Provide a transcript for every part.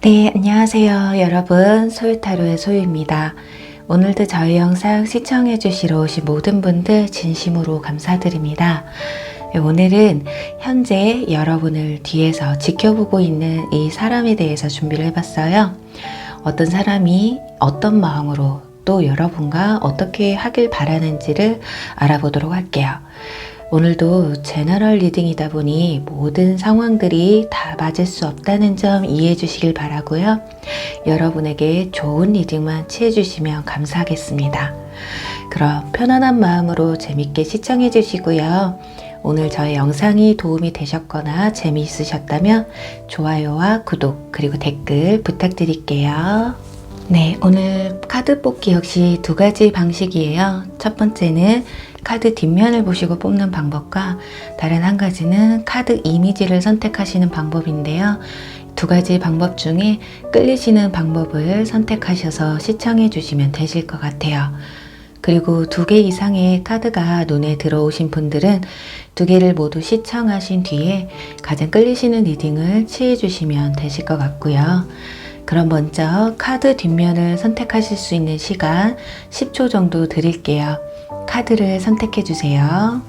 네, 안녕하세요. 여러분. 소유타로의 소유입니다. 오늘도 저희 영상 시청해 주시러 오신 모든 분들 진심으로 감사드립니다. 오늘은 현재 여러분을 뒤에서 지켜보고 있는 이 사람에 대해서 준비를 해봤어요. 어떤 사람이 어떤 마음으로 또 여러분과 어떻게 하길 바라는지를 알아보도록 할게요. 오늘도 제너럴 리딩이다 보니 모든 상황들이 다 맞을 수 없다는 점 이해해 주시길 바라고요. 여러분에게 좋은 리딩만 취해 주시면 감사하겠습니다. 그럼 편안한 마음으로 재밌게 시청해 주시고요. 오늘 저의 영상이 도움이 되셨거나 재미있으셨다면 좋아요와 구독 그리고 댓글 부탁드릴게요. 네, 오늘 카드 뽑기 역시 두 가지 방식이에요. 첫 번째는 카드 뒷면을 보시고 뽑는 방법과 다른 한 가지는 카드 이미지를 선택하시는 방법인데요. 두 가지 방법 중에 끌리시는 방법을 선택하셔서 시청해 주시면 되실 것 같아요. 그리고 두 개 이상의 카드가 눈에 들어오신 분들은 두 개를 모두 시청하신 뒤에 가장 끌리시는 리딩을 취해 주시면 되실 것 같고요. 그럼 먼저 카드 뒷면을 선택하실 수 있는 시간 10초 정도 드릴게요. 카드를 선택해 주세요.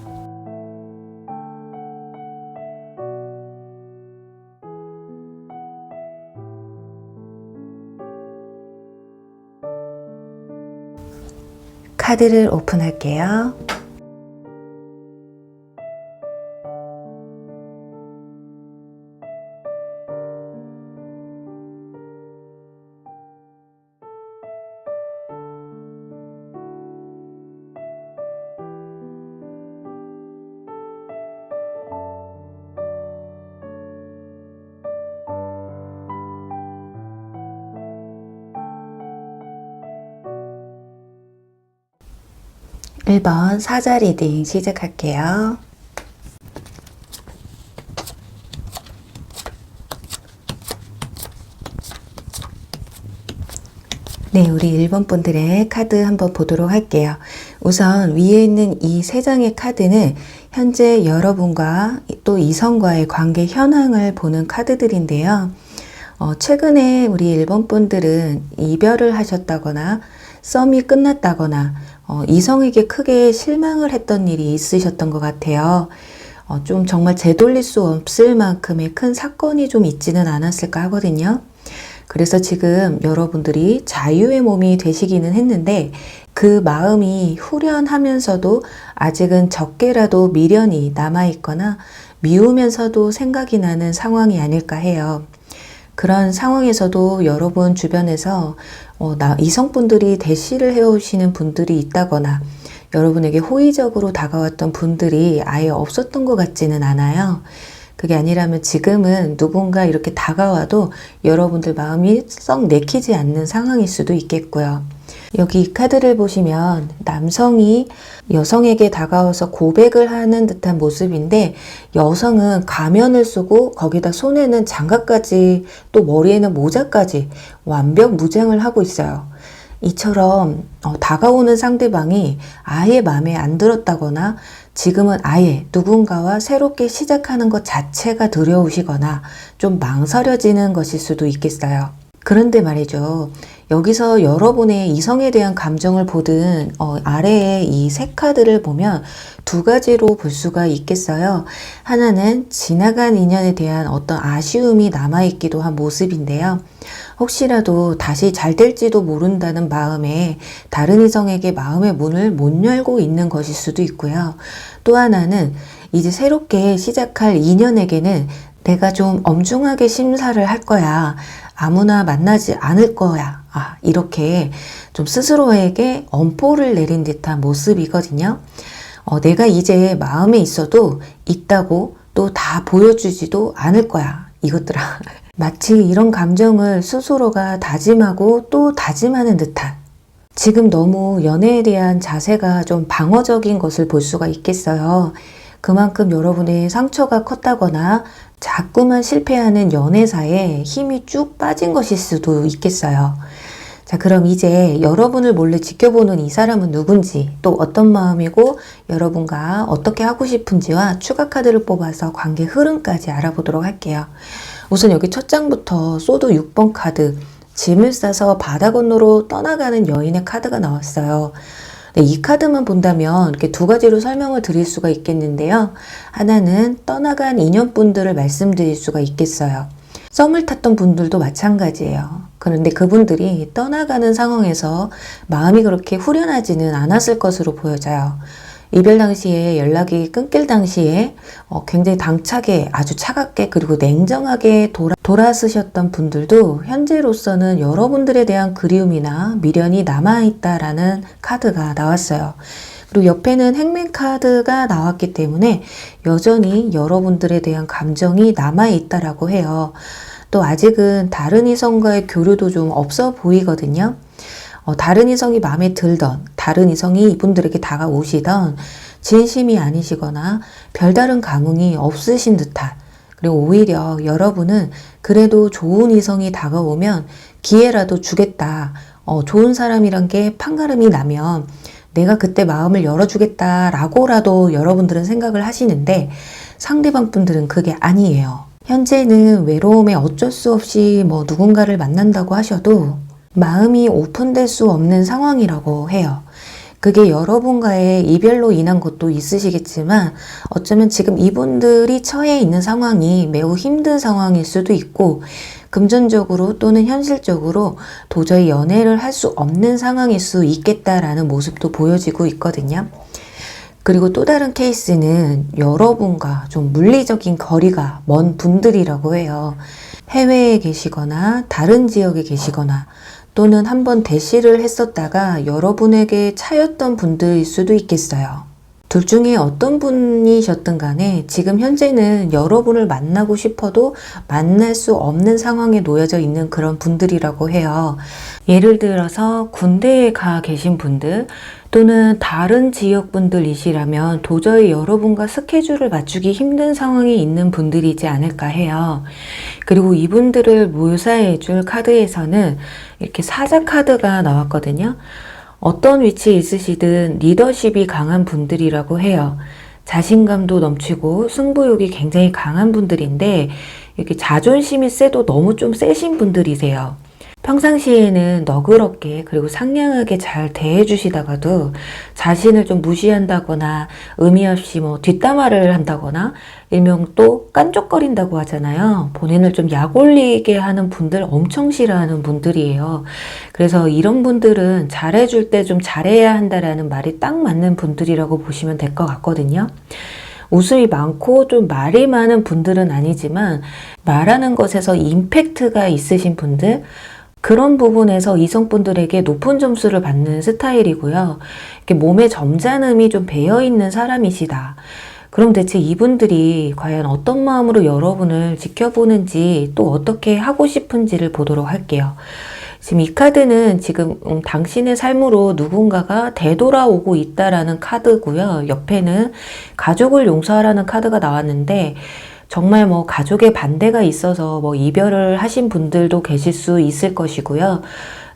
카드를 오픈할게요. 일 번 사자 리딩 시작할게요. 네, 우리 1번 분들의 카드 한번 보도록 할게요. 우선 위에 있는 이 세 장의 카드는 현재 여러분과 또 이성과의 관계 현황을 보는 카드들인데요. 최근에 우리 1번 분들은 이별을 하셨다거나 썸이 끝났다거나 이성에게 크게 실망을 했던 일이 있으셨던 것 같아요. 좀 정말 되돌릴 수 없을 만큼의 큰 사건이 좀 있지는 않았을까 하거든요. 그래서 지금 여러분들이 자유의 몸이 되시기는 했는데 그 마음이 후련하면서도 아직은 적게라도 미련이 남아있거나 미우면서도 생각이 나는 상황이 아닐까 해요. 그런 상황에서도 여러분 주변에서 이성분들이 대시를 해오시는 분들이 있다거나 여러분에게 호의적으로 다가왔던 분들이 아예 없었던 것 같지는 않아요. 그게 아니라면 지금은 누군가 이렇게 다가와도 여러분들 마음이 썩 내키지 않는 상황일 수도 있겠고요. 여기 이 카드를 보시면 남성이 여성에게 다가와서 고백을 하는 듯한 모습인데 여성은 가면을 쓰고 거기다 손에는 장갑까지 또 머리에는 모자까지 완벽 무장을 하고 있어요. 이처럼 다가오는 상대방이 아예 마음에 안 들었다거나 지금은 아예 누군가와 새롭게 시작하는 것 자체가 두려우시거나 좀 망설여지는 것일 수도 있겠어요. 그런데 말이죠. 여기서 여러분의 이성에 대한 감정을 보든 아래에 이 세 카드를 보면 두 가지로 볼 수가 있겠어요. 하나는 지나간 인연에 대한 어떤 아쉬움이 남아있기도 한 모습인데요. 혹시라도 다시 잘 될지도 모른다는 마음에 다른 이성에게 마음의 문을 못 열고 있는 것일 수도 있고요. 또 하나는 이제 새롭게 시작할 인연에게는 내가 좀 엄중하게 심사를 할 거야. 아무나 만나지 않을 거야. 이렇게 좀 스스로에게 엄포를 내린 듯한 모습이거든요. 내가 이제 마음에 있어도 있다고 또 다 보여주지도 않을 거야. 이것들아. 마치 이런 감정을 스스로가 다짐하고 또 다짐하는 듯한 지금 너무 연애에 대한 자세가 좀 방어적인 것을 볼 수가 있겠어요. 그만큼 여러분의 상처가 컸다거나 자꾸만 실패하는 연애사에 힘이 쭉 빠진 것일 수도 있겠어요. 자, 그럼 이제 여러분을 몰래 지켜보는 이 사람은 누군지, 또 어떤 마음이고 여러분과 어떻게 하고 싶은지와 추가 카드를 뽑아서 관계 흐름까지 알아보도록 할게요. 우선 여기 첫 장부터 소드 6번 카드, 짐을 싸서 바다 건너로 떠나가는 여인의 카드가 나왔어요. 네, 이 카드만 본다면 이렇게 두 가지로 설명을 드릴 수가 있겠는데요. 하나는 떠나간 인연분들을 말씀드릴 수가 있겠어요. 썸을 탔던 분들도 마찬가지예요. 그런데 그분들이 떠나가는 상황에서 마음이 그렇게 후련하지는 않았을 것으로 보여져요. 이별 당시에 연락이 끊길 당시에 굉장히 당차게 아주 차갑게 그리고 냉정하게 돌아서셨던 분들도 현재로서는 여러분들에 대한 그리움이나 미련이 남아있다라는 카드가 나왔어요. 그리고 옆에는 행맨 카드가 나왔기 때문에 여전히 여러분들에 대한 감정이 남아있다라고 해요. 또 아직은 다른 이성과의 교류도 좀 없어 보이거든요. 다른 이성이 마음에 들던, 다른 이성이 이분들에게 다가오시던 진심이 아니시거나 별다른 감흥이 없으신 듯한, 그리고 오히려 여러분은 그래도 좋은 이성이 다가오면 기회라도 주겠다. 좋은 사람이란 게 판가름이 나면 내가 그때 마음을 열어주겠다라고라도 여러분들은 생각을 하시는데 상대방 분들은 그게 아니에요. 현재는 외로움에 어쩔 수 없이 누군가를 만난다고 하셔도 마음이 오픈될 수 없는 상황이라고 해요. 그게 여러분과의 이별로 인한 것도 있으시겠지만 어쩌면 지금 이분들이 처해 있는 상황이 매우 힘든 상황일 수도 있고 금전적으로 또는 현실적으로 도저히 연애를 할 수 없는 상황일 수 있겠다라는 모습도 보여지고 있거든요. 그리고 또 다른 케이스는 여러분과 좀 물리적인 거리가 먼 분들이라고 해요. 해외에 계시거나 다른 지역에 계시거나 또는 한번 대시를 했었다가 여러분에게 차였던 분들일 수도 있겠어요. 둘 중에 어떤 분이셨든 간에 지금 현재는 여러분을 만나고 싶어도 만날 수 없는 상황에 놓여져 있는 그런 분들이라고 해요. 예를 들어서 군대에 가 계신 분들 또는 다른 지역 분들이시라면 도저히 여러분과 스케줄을 맞추기 힘든 상황이 있는 분들이지 않을까 해요. 그리고 이분들을 묘사해 줄 카드에서는 이렇게 사자 카드가 나왔거든요. 어떤 위치에 있으시든 리더십이 강한 분들이라고 해요. 자신감도 넘치고 승부욕이 굉장히 강한 분들인데 이렇게 자존심이 세도 너무 좀 세신 분들이세요. 평상시에는 너그럽게 그리고 상냥하게 잘 대해주시다가도 자신을 좀 무시한다거나 의미 없이 뒷담화를 한다거나 일명 또 깐족거린다고 하잖아요. 본인을 좀 약올리게 하는 분들 엄청 싫어하는 분들이에요. 그래서 이런 분들은 잘해줄 때 좀 잘해야 한다라는 말이 딱 맞는 분들이라고 보시면 될 것 같거든요. 웃음이 많고 좀 말이 많은 분들은 아니지만 말하는 것에서 임팩트가 있으신 분들, 그런 부분에서 이성분들에게 높은 점수를 받는 스타일이고요. 이렇게 몸에 점잖음이 좀 배어있는 사람이시다. 그럼 대체 이분들이 과연 어떤 마음으로 여러분을 지켜보는지 또 어떻게 하고 싶은지를 보도록 할게요. 지금 이 카드는 지금 당신의 삶으로 누군가가 되돌아오고 있다라는 카드고요. 옆에는 가족을 용서하라는 카드가 나왔는데 정말 가족의 반대가 있어서 이별을 하신 분들도 계실 수 있을 것이고요.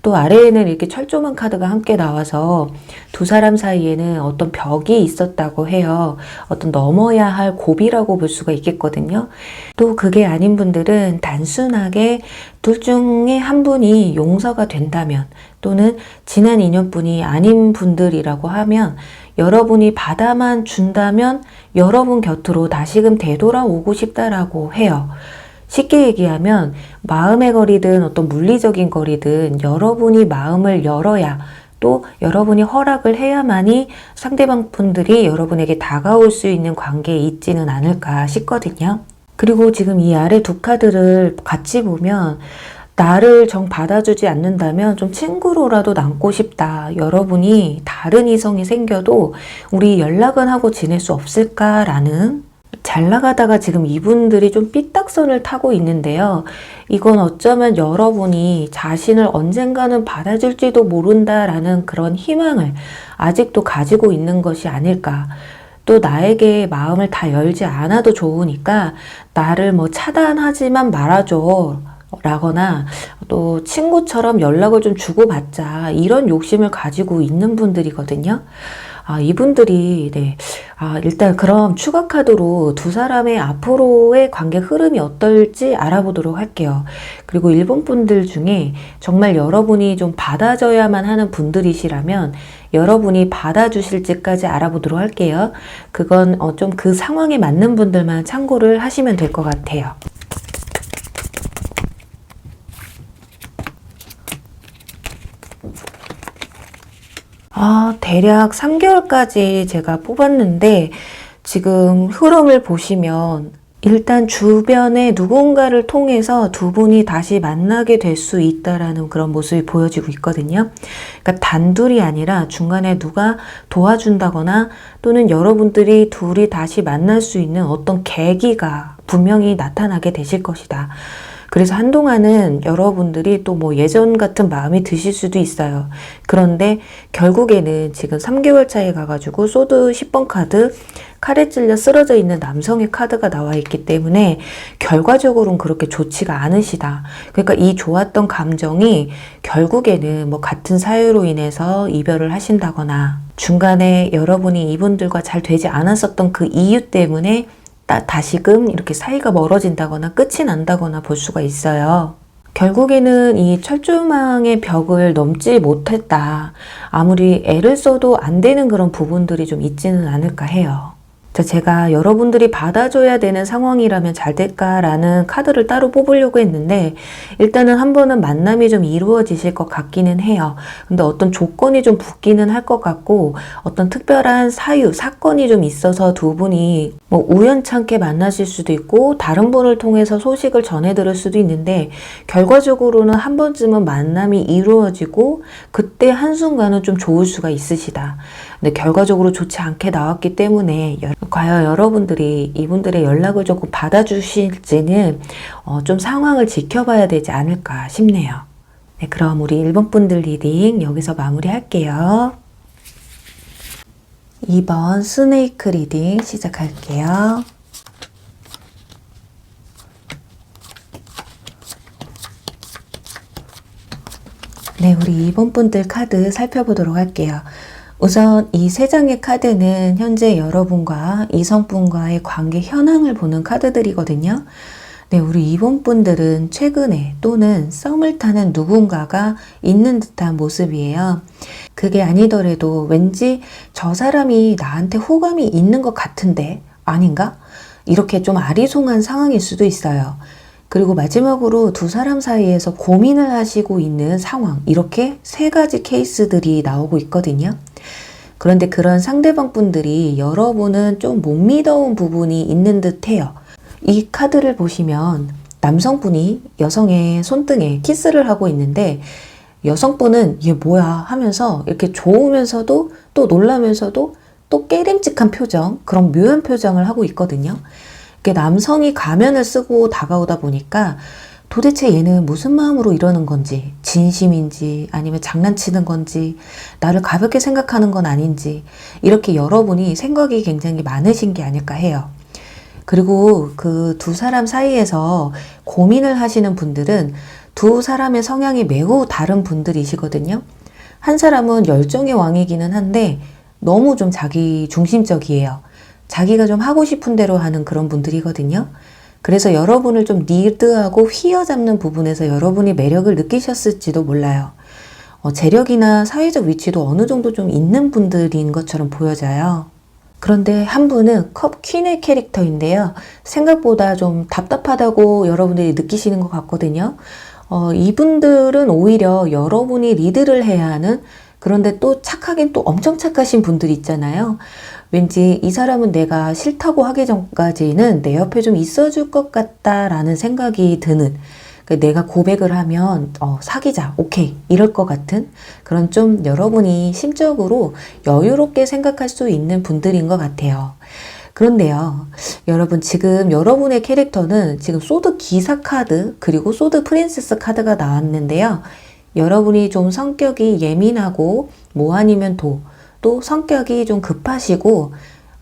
또 아래에는 이렇게 철조망 카드가 함께 나와서 두 사람 사이에는 어떤 벽이 있었다고 해요. 어떤 넘어야 할 고비라고 볼 수가 있겠거든요. 또 그게 아닌 분들은 단순하게 둘 중에 한 분이 용서가 된다면 또는 지난 인연분이 아닌 분들이라고 하면 여러분이 받아만 준다면 여러분 곁으로 다시금 되돌아오고 싶다라고 해요. 쉽게 얘기하면 마음의 거리든 어떤 물리적인 거리든 여러분이 마음을 열어야 또 여러분이 허락을 해야만이 상대방 분들이 여러분에게 다가올 수 있는 관계에 있지는 않을까 싶거든요. 그리고 지금 이 아래 두 카드를 같이 보면 나를 정 받아주지 않는다면 좀 친구로라도 남고 싶다. 여러분이 다른 이성이 생겨도 우리 연락은 하고 지낼 수 없을까라는, 잘 나가다가 지금 이분들이 좀 삐딱선을 타고 있는데요. 이건 어쩌면 여러분이 자신을 언젠가는 받아줄지도 모른다라는 그런 희망을 아직도 가지고 있는 것이 아닐까. 또 나에게 마음을 다 열지 않아도 좋으니까 나를 차단하지만 말아줘. 라거나 또 친구처럼 연락을 좀 주고받자 이런 욕심을 가지고 있는 분들이거든요. 이분들이 일단 그럼 추가 카드로 두 사람의 앞으로의 관계 흐름이 어떨지 알아보도록 할게요. 그리고 일본 분들 중에 정말 여러분이 좀 받아줘야만 하는 분들이시라면 여러분이 받아주실지까지 알아보도록 할게요. 그건 좀 그 상황에 맞는 분들만 참고를 하시면 될 것 같아요. 대략 3개월까지 제가 뽑았는데 지금 흐름을 보시면 일단 주변에 누군가를 통해서 두 분이 다시 만나게 될 수 있다라는 그런 모습이 보여지고 있거든요. 그러니까 단둘이 아니라 중간에 누가 도와준다거나 또는 여러분들이 둘이 다시 만날 수 있는 어떤 계기가 분명히 나타나게 되실 것이다. 그래서 한동안은 여러분들이 또 뭐 예전 같은 마음이 드실 수도 있어요. 그런데 결국에는 지금 3개월 차에 가가지고 소드 10번 카드, 칼에 찔려 쓰러져 있는 남성의 카드가 나와 있기 때문에 결과적으로는 그렇게 좋지가 않으시다. 그러니까 이 좋았던 감정이 결국에는 뭐 같은 사유로 인해서 이별을 하신다거나 중간에 여러분이 이분들과 잘 되지 않았었던 그 이유 때문에 다시금 이렇게 사이가 멀어진다거나 끝이 난다거나 볼 수가 있어요. 결국에는 이 철조망의 벽을 넘지 못했다. 아무리 애를 써도 안 되는 그런 부분들이 좀 있지는 않을까 해요. 제가 여러분들이 받아줘야 되는 상황이라면 잘 될까라는 카드를 따로 뽑으려고 했는데 일단은 한 번은 만남이 좀 이루어지실 것 같기는 해요. 근데 어떤 조건이 좀 붙기는 할 것 같고 어떤 특별한 사유, 사건이 좀 있어서 두 분이 뭐 우연찮게 만나실 수도 있고 다른 분을 통해서 소식을 전해 들을 수도 있는데 결과적으로는 한 번쯤은 만남이 이루어지고 그때 한순간은 좀 좋을 수가 있으시다. 근데 결과적으로 좋지 않게 나왔기 때문에 과연 여러분들이 이분들의 연락을 조금 받아주실지는 좀 상황을 지켜봐야 되지 않을까 싶네요. 네, 그럼 우리 1번 분들 리딩 여기서 마무리할게요. 2번 스네이크 리딩 시작할게요. 네, 우리 2번 분들 카드 살펴보도록 할게요. 우선 이 3장의 카드는 현재 여러분과 이성분과의 관계 현황을 보는 카드들이거든요. 네, 우리 2번 분들은 최근에 또는 썸을 타는 누군가가 있는 듯한 모습이에요. 그게 아니더라도 왠지 저 사람이 나한테 호감이 있는 것 같은데 아닌가? 이렇게 좀 아리송한 상황일 수도 있어요. 그리고 마지막으로 두 사람 사이에서 고민을 하시고 있는 상황, 이렇게 3가지 케이스들이 나오고 있거든요. 그런데 그런 상대방 분들이 여러분은 좀 못 믿어온 부분이 있는 듯 해요. 이 카드를 보시면 남성분이 여성의 손등에 키스를 하고 있는데 여성분은 이게 뭐야 하면서 이렇게 좋으면서도 또 놀라면서도 또 깨림직한 표정, 그런 묘한 표정을 하고 있거든요. 남성이 가면을 쓰고 다가오다 보니까 도대체 얘는 무슨 마음으로 이러는 건지, 진심인지 아니면 장난치는 건지, 나를 가볍게 생각하는 건 아닌지, 이렇게 여러분이 생각이 굉장히 많으신 게 아닐까 해요. 그리고 그 두 사람 사이에서 고민을 하시는 분들은 두 사람의 성향이 매우 다른 분들이시거든요. 한 사람은 열정의 왕이기는 한데 너무 좀 자기 중심적이에요. 자기가 좀 하고 싶은 대로 하는 그런 분들이거든요. 그래서 여러분을 좀 리드하고 휘어잡는 부분에서 여러분이 매력을 느끼셨을지도 몰라요. 재력이나 사회적 위치도 어느 정도 좀 있는 분들인 것처럼 보여져요. 그런데 한 분은 컵 퀸의 캐릭터인데요. 생각보다 좀 답답하다고 여러분들이 느끼시는 것 같거든요. 이분들은 오히려 여러분이 리드를 해야 하는, 그런데 또 착하긴 또 엄청 착하신 분들 있잖아요. 왠지 이 사람은 내가 싫다고 하기 전까지는 내 옆에 좀 있어줄 것 같다라는 생각이 드는, 내가 고백을 하면 사귀자, 오케이 이럴 것 같은 그런 좀 여러분이 심적으로 여유롭게 생각할 수 있는 분들인 것 같아요. 그런데요, 여러분 지금 여러분의 캐릭터는 지금 소드 기사 카드 그리고 소드 프린세스 카드가 나왔는데요. 여러분이 좀 성격이 예민하고 뭐 아니면 또 성격이 좀 급하시고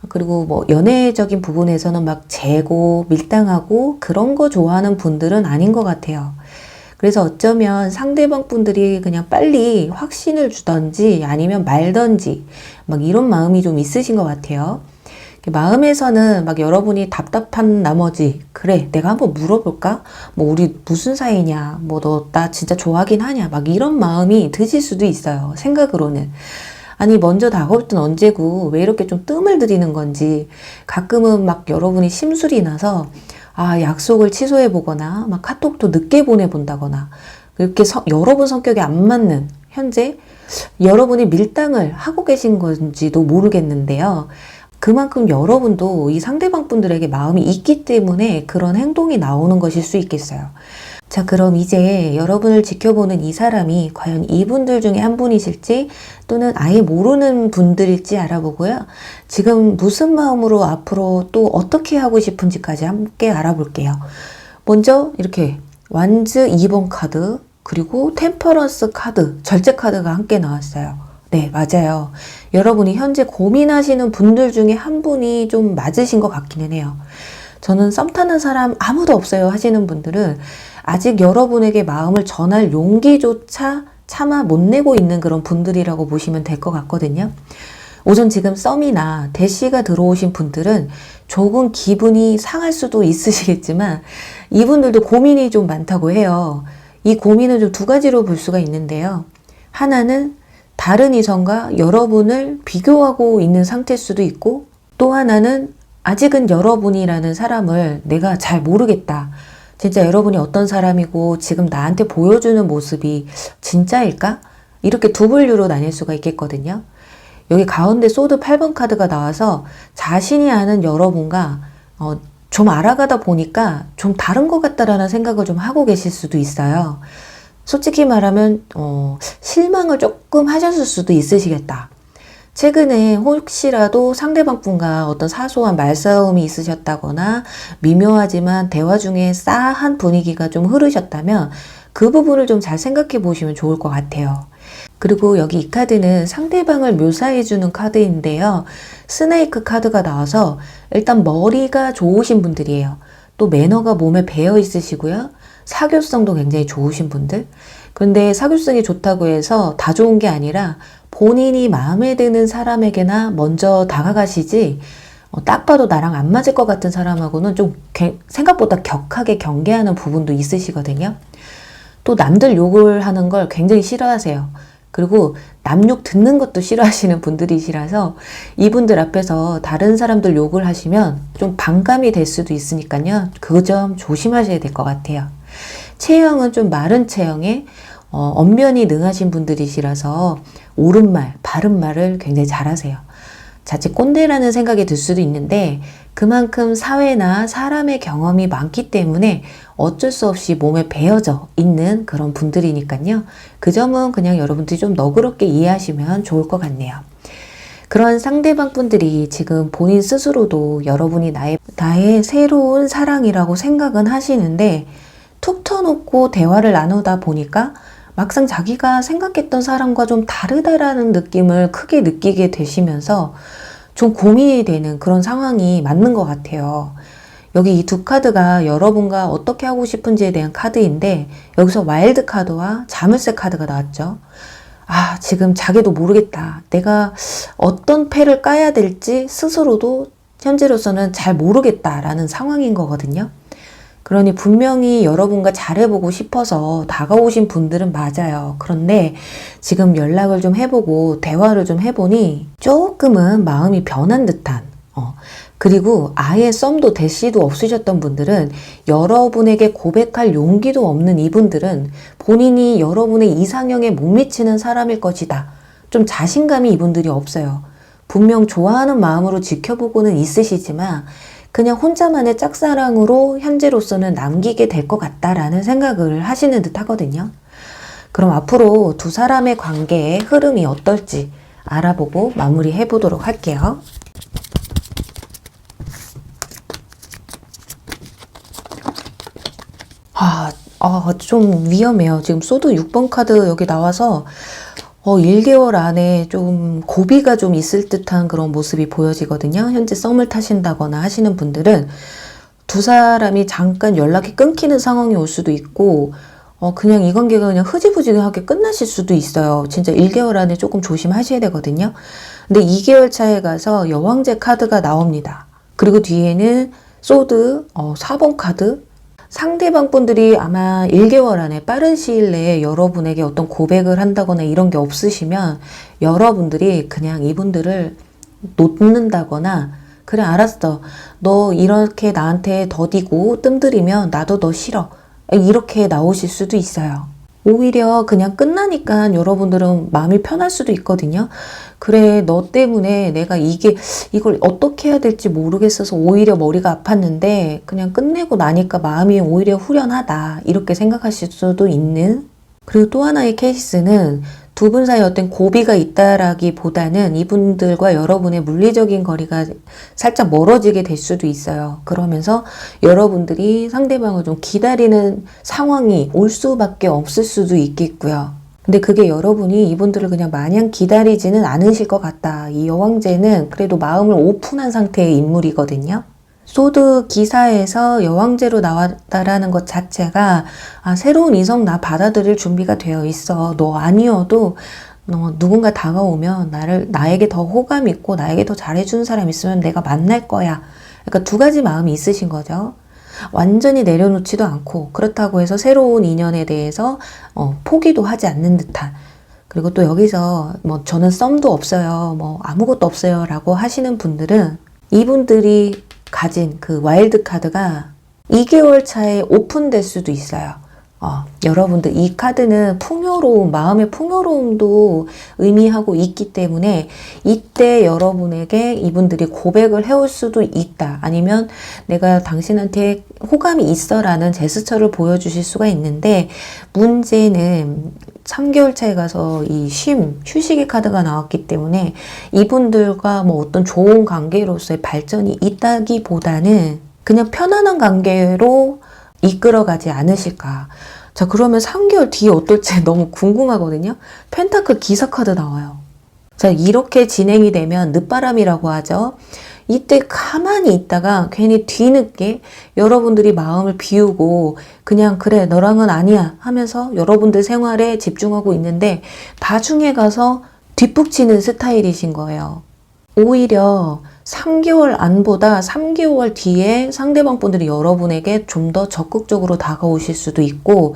그리고 뭐 연애적인 부분에서는 막 재고 밀당하고 그런 거 좋아하는 분들은 아닌 것 같아요. 그래서 어쩌면 상대방 분들이 그냥 빨리 확신을 주던지 아니면 말던지 막 이런 마음이 좀 있으신 것 같아요. 마음에서는 막 여러분이 답답한 나머지, 그래, 내가 한번 물어볼까? 뭐, 우리 무슨 사이냐? 뭐, 너 나 진짜 좋아하긴 하냐? 막 이런 마음이 드실 수도 있어요. 생각으로는. 아니, 먼저 다가올 땐 언제고, 왜 이렇게 좀 뜸을 들이는 건지, 가끔은 막 여러분이 심술이 나서, 아, 약속을 취소해보거나, 막 카톡도 늦게 보내본다거나, 이렇게 여러분 성격에 안 맞는, 현재 여러분이 밀당을 하고 계신 건지도 모르겠는데요. 그만큼 여러분도 이 상대방 분들에게 마음이 있기 때문에 그런 행동이 나오는 것일 수 있겠어요. 자, 그럼 이제 여러분을 지켜보는 이 사람이 과연 이분들 중에 한 분이실지 또는 아예 모르는 분들일지 알아보고요. 지금 무슨 마음으로 앞으로 또 어떻게 하고 싶은지까지 함께 알아볼게요. 먼저 이렇게 완즈 2번 카드, 그리고 템퍼런스 카드, 절제 카드가 함께 나왔어요. 네, 맞아요. 여러분이 현재 고민하시는 분들 중에 한 분이 좀 맞으신 것 같기는 해요. 저는 썸 타는 사람 아무도 없어요 하시는 분들은 아직 여러분에게 마음을 전할 용기조차 차마 못 내고 있는 그런 분들이라고 보시면 될 것 같거든요. 우선 지금 썸이나 대시가 들어오신 분들은 조금 기분이 상할 수도 있으시겠지만 이분들도 고민이 좀 많다고 해요. 이 고민은 좀 두 가지로 볼 수가 있는데요. 하나는 다른 이성과 여러분을 비교하고 있는 상태일 수도 있고, 또 하나는 아직은 여러분이라는 사람을 내가 잘 모르겠다. 진짜 여러분이 어떤 사람이고 지금 나한테 보여주는 모습이 진짜일까? 이렇게 두 분류로 나뉠 수가 있겠거든요. 여기 가운데 소드 8번 카드가 나와서 자신이 아는 여러분과 좀 알아가다 보니까 좀 다른 것 같다라는 생각을 좀 하고 계실 수도 있어요. 솔직히 말하면 실망을 조금 하셨을 수도 있으시겠다. 최근에 혹시라도 상대방 분과 어떤 사소한 말싸움이 있으셨다거나 미묘하지만 대화 중에 싸한 분위기가 좀 흐르셨다면 그 부분을 좀 잘 생각해 보시면 좋을 것 같아요. 그리고 여기 이 카드는 상대방을 묘사해 주는 카드인데요. 스네이크 카드가 나와서 일단 머리가 좋으신 분들이에요. 또 매너가 몸에 배어 있으시고요. 사교성도 굉장히 좋으신 분들. 그런데 사교성이 좋다고 해서 다 좋은 게 아니라 본인이 마음에 드는 사람에게나 먼저 다가가시지 딱 봐도 나랑 안 맞을 것 같은 사람하고는 좀 생각보다 격하게 경계하는 부분도 있으시거든요. 또 남들 욕을 하는 걸 굉장히 싫어하세요. 그리고 남 욕 듣는 것도 싫어하시는 분들이시라서 이분들 앞에서 다른 사람들 욕을 하시면 좀 반감이 될 수도 있으니까요. 그 점 조심하셔야 될 것 같아요. 체형은 좀 마른 체형에 언변이 능하신 분들이시라서 옳은 말, 바른 말을 굉장히 잘하세요. 자칫 꼰대라는 생각이 들 수도 있는데 그만큼 사회나 사람의 경험이 많기 때문에 어쩔 수 없이 몸에 배어져 있는 그런 분들이니까요. 그 점은 그냥 여러분들이 좀 너그럽게 이해하시면 좋을 것 같네요. 그런 상대방 분들이 지금 본인 스스로도 여러분이 나의 새로운 사랑이라고 생각은 하시는데 툭 터놓고 대화를 나누다 보니까 막상 자기가 생각했던 사람과 좀 다르다라는 느낌을 크게 느끼게 되시면서 좀 고민이 되는 그런 상황이 맞는 것 같아요. 여기 이 두 카드가 여러분과 어떻게 하고 싶은지에 대한 카드인데 여기서 와일드 카드와 자물쇠 카드가 나왔죠. 아, 지금 자기도 모르겠다. 내가 어떤 패를 까야 될지 스스로도 현재로서는 잘 모르겠다라는 상황인 거거든요. 그러니 분명히 여러분과 잘해보고 싶어서 다가오신 분들은 맞아요. 그런데 지금 연락을 좀 해보고 대화를 좀 해보니 조금은 마음이 변한 듯한 그리고 아예 썸도 대시도 없으셨던 분들은 여러분에게 고백할 용기도 없는 이분들은 본인이 여러분의 이상형에 못 미치는 사람일 것이다. 좀 자신감이 이분들이 없어요. 분명 좋아하는 마음으로 지켜보고는 있으시지만 그냥 혼자만의 짝사랑으로 현재로서는 남기게 될 것 같다라는 생각을 하시는 듯 하거든요. 그럼 앞으로 두 사람의 관계의 흐름이 어떨지 알아보고 마무리해 보도록 할게요. 좀 위험해요. 지금 소드 6번 카드 여기 나와서 1개월 안에 좀 고비가 좀 있을 듯한 그런 모습이 보여지거든요. 현재 썸을 타신다거나 하시는 분들은 두 사람이 잠깐 연락이 끊기는 상황이 올 수도 있고 그냥 이 관계가 그냥 흐지부지하게 끝나실 수도 있어요. 진짜 1개월 안에 조금 조심하셔야 되거든요. 근데 2개월 차에 가서 여왕제 카드가 나옵니다. 그리고 뒤에는 소드, 4번 카드. 상대방 분들이 아마 1개월 안에 빠른 시일 내에 여러분에게 어떤 고백을 한다거나 이런 게 없으시면 여러분들이 그냥 이분들을 놓는다거나 그래 알았어. 너 이렇게 나한테 더디고 뜸들이면 나도 너 싫어. 이렇게 나오실 수도 있어요. 오히려 그냥 끝나니까 여러분들은 마음이 편할 수도 있거든요. 그래, 너 때문에 내가 이걸 어떻게 해야 될지 모르겠어서 오히려 머리가 아팠는데 그냥 끝내고 나니까 마음이 오히려 후련하다. 이렇게 생각하실 수도 있는. 그리고 또 하나의 케이스는 두 분 사이에 어떤 고비가 있다라기보다는 이분들과 여러분의 물리적인 거리가 살짝 멀어지게 될 수도 있어요. 그러면서 여러분들이 상대방을 좀 기다리는 상황이 올 수밖에 없을 수도 있겠고요. 근데 그게 여러분이 이분들을 그냥 마냥 기다리지는 않으실 것 같다. 이 여왕제는 그래도 마음을 오픈한 상태의 인물이거든요. 소드 기사에서 여왕제로 나왔다라는 것 자체가 새로운 이성 나 받아들일 준비가 되어 있어. 너 아니어도 누군가 다가오면 나에게 더 호감 있고 나에게 더 잘해주는 사람 있으면 내가 만날 거야. 그러니까 두 가지 마음이 있으신 거죠. 완전히 내려놓지도 않고 그렇다고 해서 새로운 인연에 대해서 포기도 하지 않는 듯한. 그리고 또 여기서 저는 썸도 없어요. 아무것도 없어요 라고 하시는 분들은 이분들이 가진 그 와일드 카드가 2개월 차에 오픈될 수도 있어요. 여러분들 이 카드는 풍요로움, 마음의 풍요로움도 의미하고 있기 때문에 이때 여러분에게 이분들이 고백을 해올 수도 있다. 아니면 내가 당신한테 호감이 있어 라는 제스처를 보여주실 수가 있는데 문제는 3개월 차에 가서 이 휴식의 카드가 나왔기 때문에 이분들과 어떤 좋은 관계로서의 발전이 있다기보다는 그냥 편안한 관계로 이끌어가지 않으실까. 자, 그러면 3개월 뒤에 어떨지 너무 궁금하거든요. 펜타클 기사 카드 나와요. 자, 이렇게 진행이 되면 늦바람이라고 하죠. 이때 가만히 있다가 괜히 뒤늦게 여러분들이 마음을 비우고 그냥 그래 너랑은 아니야 하면서 여러분들 생활에 집중하고 있는데 나중에 가서 뒷북치는 스타일이신 거예요. 오히려 3개월 안보다 3개월 뒤에 상대방 분들이 여러분에게 좀 더 적극적으로 다가오실 수도 있고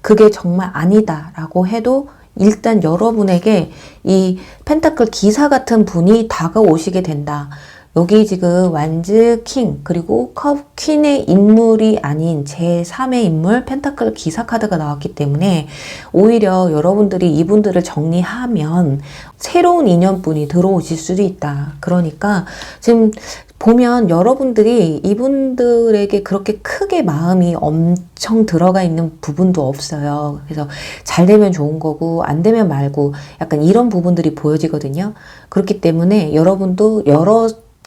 그게 정말 아니다라고 해도 일단 여러분에게 이 펜타클 기사 같은 분이 다가오시게 된다. 여기 지금 완즈 킹 그리고 컵 퀸의 인물이 아닌 제3의 인물 펜타클 기사 카드가 나왔기 때문에 오히려 여러분들이 이분들을 정리하면 새로운 인연분이 들어오실 수도 있다. 그러니까 지금 보면 여러분들이 이분들에게 그렇게 크게 마음이 엄청 들어가 있는 부분도 없어요. 그래서 잘 되면 좋은 거고 안 되면 말고 약간 이런 부분들이 보여지거든요. 그렇기 때문에 여러분도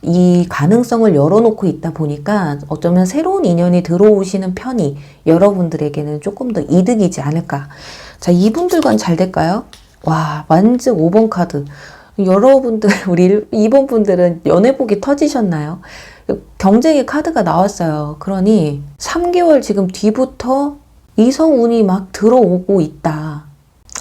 이 가능성을 열어놓고 있다 보니까 어쩌면 새로운 인연이 들어오시는 편이 여러분들에게는 조금 더 이득이지 않을까. 자, 이분들과는 잘 될까요? 와, 완즈 5번 카드. 여러분들, 우리 2번 분들은 연애복이 터지셨나요? 경쟁의 카드가 나왔어요. 그러니 3개월 지금 뒤부터 이성운이 막 들어오고 있다.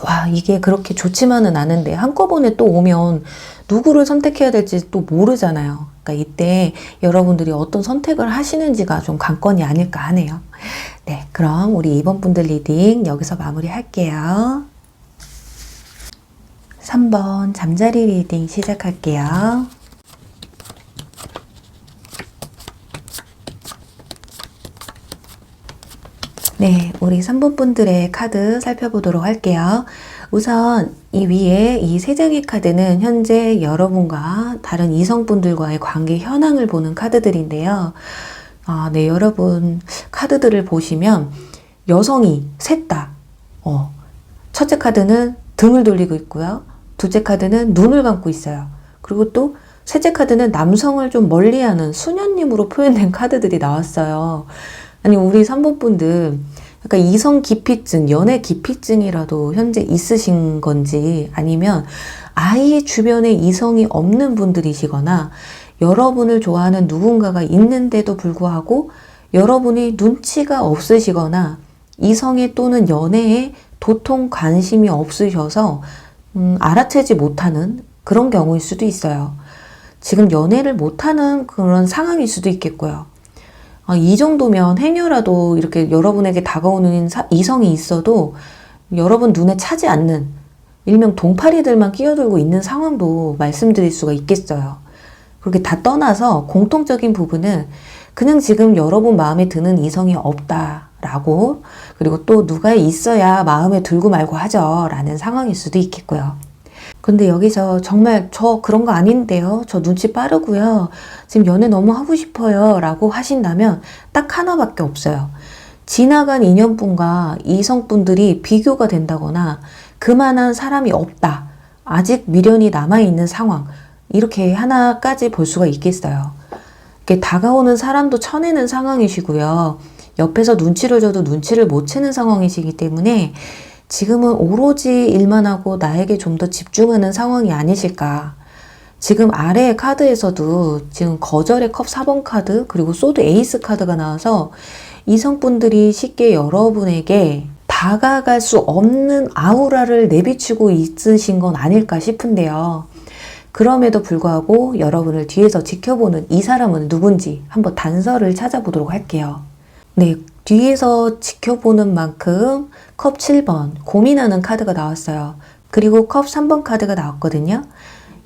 와, 이게 그렇게 좋지만은 않은데 한꺼번에 또 오면 누구를 선택해야 될지 또 모르잖아요. 그러니까 이때 여러분들이 어떤 선택을 하시는지가 좀 관건이 아닐까 하네요. 네, 그럼 우리 2번 분들 리딩 여기서 마무리 할게요. 3번 잠자리 리딩 시작할게요. 네, 우리 3번 분들의 카드 살펴보도록 할게요. 우선 이 위에 이 3장의 카드는 현재 여러분과 다른 이성분들과의 관계 현황을 보는 카드들인데요. 네, 여러분 카드들을 보시면 여성이 셋 다 첫째 카드는 등을 돌리고 있고요. 둘째 카드는 눈을 감고 있어요. 그리고 또 셋째 카드는 남성을 좀 멀리하는 수녀님으로 표현된 카드들이 나왔어요. 아니 우리 3번 분들 약간 이성 기피증, 연애 기피증이라도 현재 있으신 건지 아니면 아예 주변에 이성이 없는 분들이시거나 여러분을 좋아하는 누군가가 있는데도 불구하고 여러분이 눈치가 없으시거나 이성애 또는 연애에 도통 관심이 없으셔서 알아채지 못하는 그런 경우일 수도 있어요. 지금 연애를 못하는 그런 상황일 수도 있겠고요. 이 정도면 행여라도 이렇게 여러분에게 다가오는 이성이 있어도 여러분 눈에 차지 않는 일명 동파리들만 끼어들고 있는 상황도 말씀드릴 수가 있겠어요. 그렇게 다 떠나서 공통적인 부분은 그냥 지금 여러분 마음에 드는 이성이 없다라고, 그리고 또 누가 있어야 마음에 들고 말고 하죠 라는 상황일 수도 있겠고요. 근데 여기서 정말 저 그런 거 아닌데요, 저 눈치 빠르고요, 지금 연애 너무 하고 싶어요 라고 하신다면 딱 하나밖에 없어요. 지나간 인연분과 이성분들이 비교가 된다거나 그만한 사람이 없다, 아직 미련이 남아있는 상황, 이렇게 하나까지 볼 수가 있겠어요. 이렇게 다가오는 사람도 쳐내는 상황이시고요, 옆에서 눈치를 줘도 눈치를 못 채는 상황이시기 때문에 지금은 오로지 일만 하고 나에게 좀 더 집중하는 상황이 아니실까. 지금 아래의 카드에서도 지금 거절의 컵 4번 카드, 그리고 소드 에이스 카드가 나와서 이성분들이 쉽게 여러분에게 다가갈 수 없는 아우라를 내비치고 있으신 건 아닐까 싶은데요. 그럼에도 불구하고 여러분을 뒤에서 지켜보는 이 사람은 누군지 한번 단서를 찾아보도록 할게요. 네, 뒤에서 지켜보는 만큼 컵 7번 고민하는 카드가 나왔어요. 그리고 컵 3번 카드가 나왔거든요.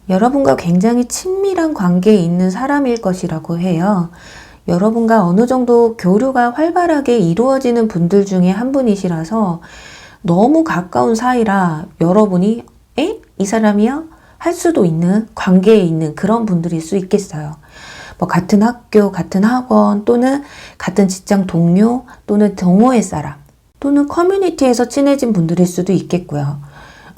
여러분과 굉장히 친밀한 관계에 있는 사람일 것이라고 해요. 여러분과 어느 정도 교류가 활발하게 이루어지는 분들 중에 한 분이시라서 너무 가까운 사이라 여러분이 에? 이 사람이요? 할 수도 있는 관계에 있는 그런 분들일 수 있겠어요. 뭐 같은 학교, 같은 학원, 또는 같은 직장 동료, 또는 동호회 사람, 또는 커뮤니티에서 친해진 분들일 수도 있겠고요.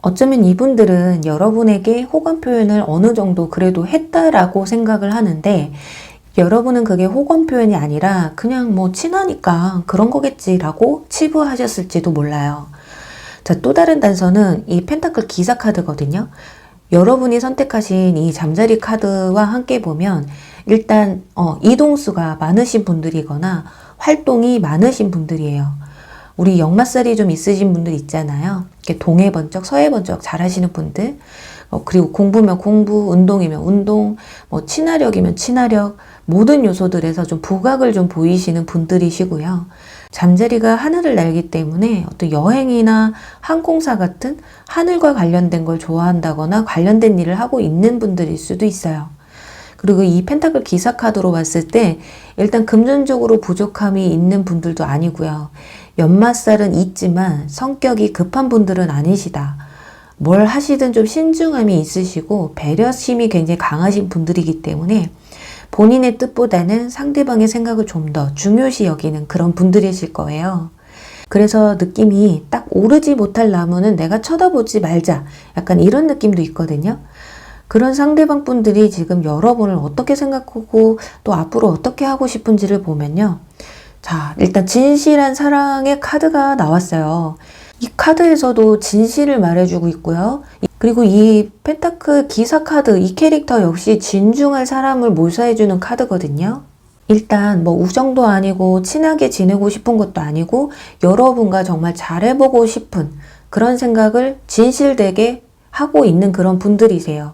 어쩌면 이분들은 여러분에게 호감 표현을 어느 정도 그래도 했다라고 생각을 하는데, 여러분은 그게 호감 표현이 아니라 그냥 뭐 친하니까 그런 거겠지라고 치부하셨을지도 몰라요. 자, 또 다른 단서는 이 펜타클 기사 카드거든요. 여러분이 선택하신 이 잠자리 카드와 함께 보면 일단 이동수가 많으신 분들이거나 활동이 많으신 분들이에요. 우리 역마살이 좀 있으신 분들 있잖아요. 이렇게 동해 번쩍 서해 번쩍 잘 하시는 분들, 그리고 공부면 공부, 운동이면 운동, 뭐 친화력이면 친화력, 모든 요소들에서 좀 부각을 좀 보이시는 분들이시고요. 잠자리가 하늘을 날기 때문에 어떤 여행이나 항공사 같은 하늘과 관련된 걸 좋아한다거나 관련된 일을 하고 있는 분들일 수도 있어요. 그리고 이 펜타클 기사 카드로 봤을 때 일단 금전적으로 부족함이 있는 분들도 아니고요. 연마살은 있지만 성격이 급한 분들은 아니시다. 뭘 하시든 좀 신중함이 있으시고 배려심이 굉장히 강하신 분들이기 때문에 본인의 뜻보다는 상대방의 생각을 좀 더 중요시 여기는 그런 분들이실 거예요. 그래서 느낌이 딱 오르지 못할 나무는 내가 쳐다보지 말자, 약간 이런 느낌도 있거든요. 그런 상대방 분들이 지금 여러분을 어떻게 생각하고 또 앞으로 어떻게 하고 싶은지를 보면요. 자, 일단 진실한 사랑의 카드가 나왔어요. 이 카드에서도 진실을 말해주고 있고요. 그리고 이 펜타클 기사 카드, 이 캐릭터 역시 진중할 사람을 묘사해주는 카드거든요. 일단 뭐 우정도 아니고 친하게 지내고 싶은 것도 아니고 여러분과 정말 잘해보고 싶은 그런 생각을 진실되게 하고 있는 그런 분들이세요.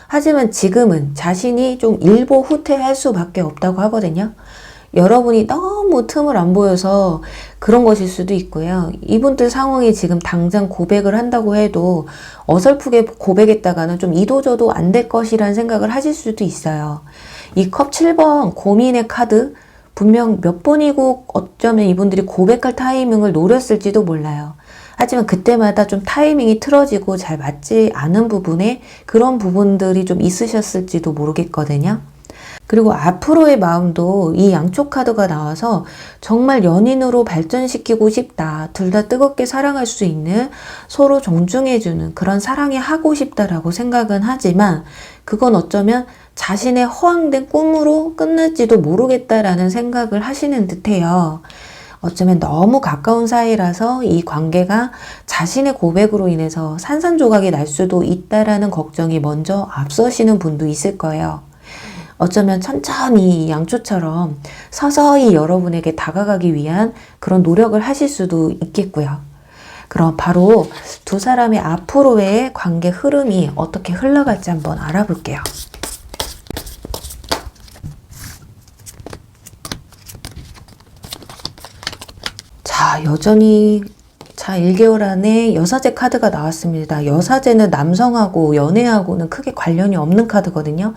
하지만 지금은 자신이 좀 일보 후퇴할 수밖에 없다고 하거든요. 여러분이 너무 틈을 안 보여서 그런 것일 수도 있고요. 이분들 상황이 지금 당장 고백을 한다고 해도 어설프게 고백했다가는 좀 이도저도 안 될 것이라는 생각을 하실 수도 있어요. 이 컵 7번 고민의 카드, 분명 몇 번이고 어쩌면 이분들이 고백할 타이밍을 노렸을지도 몰라요. 하지만 그때마다 좀 타이밍이 틀어지고 잘 맞지 않은 부분에 그런 부분들이 좀 있으셨을지도 모르겠거든요. 그리고 앞으로의 마음도 이 양쪽 카드가 나와서 정말 연인으로 발전시키고 싶다. 둘 다 뜨겁게 사랑할 수 있는, 서로 존중해주는 그런 사랑이 하고 싶다라고 생각은 하지만 그건 어쩌면 자신의 허황된 꿈으로 끝날지도 모르겠다라는 생각을 하시는 듯해요. 어쩌면 너무 가까운 사이라서 이 관계가 자신의 고백으로 인해서 산산조각이 날 수도 있다라는 걱정이 먼저 앞서시는 분도 있을 거예요. 어쩌면 천천히 양초처럼 서서히 여러분에게 다가가기 위한 그런 노력을 하실 수도 있겠고요. 그럼 바로 두 사람의 앞으로의 관계 흐름이 어떻게 흘러갈지 한번 알아볼게요. 자, 여전히 1개월 안에 여사제 카드가 나왔습니다. 여사제는 남성하고 연애하고는 크게 관련이 없는 카드거든요.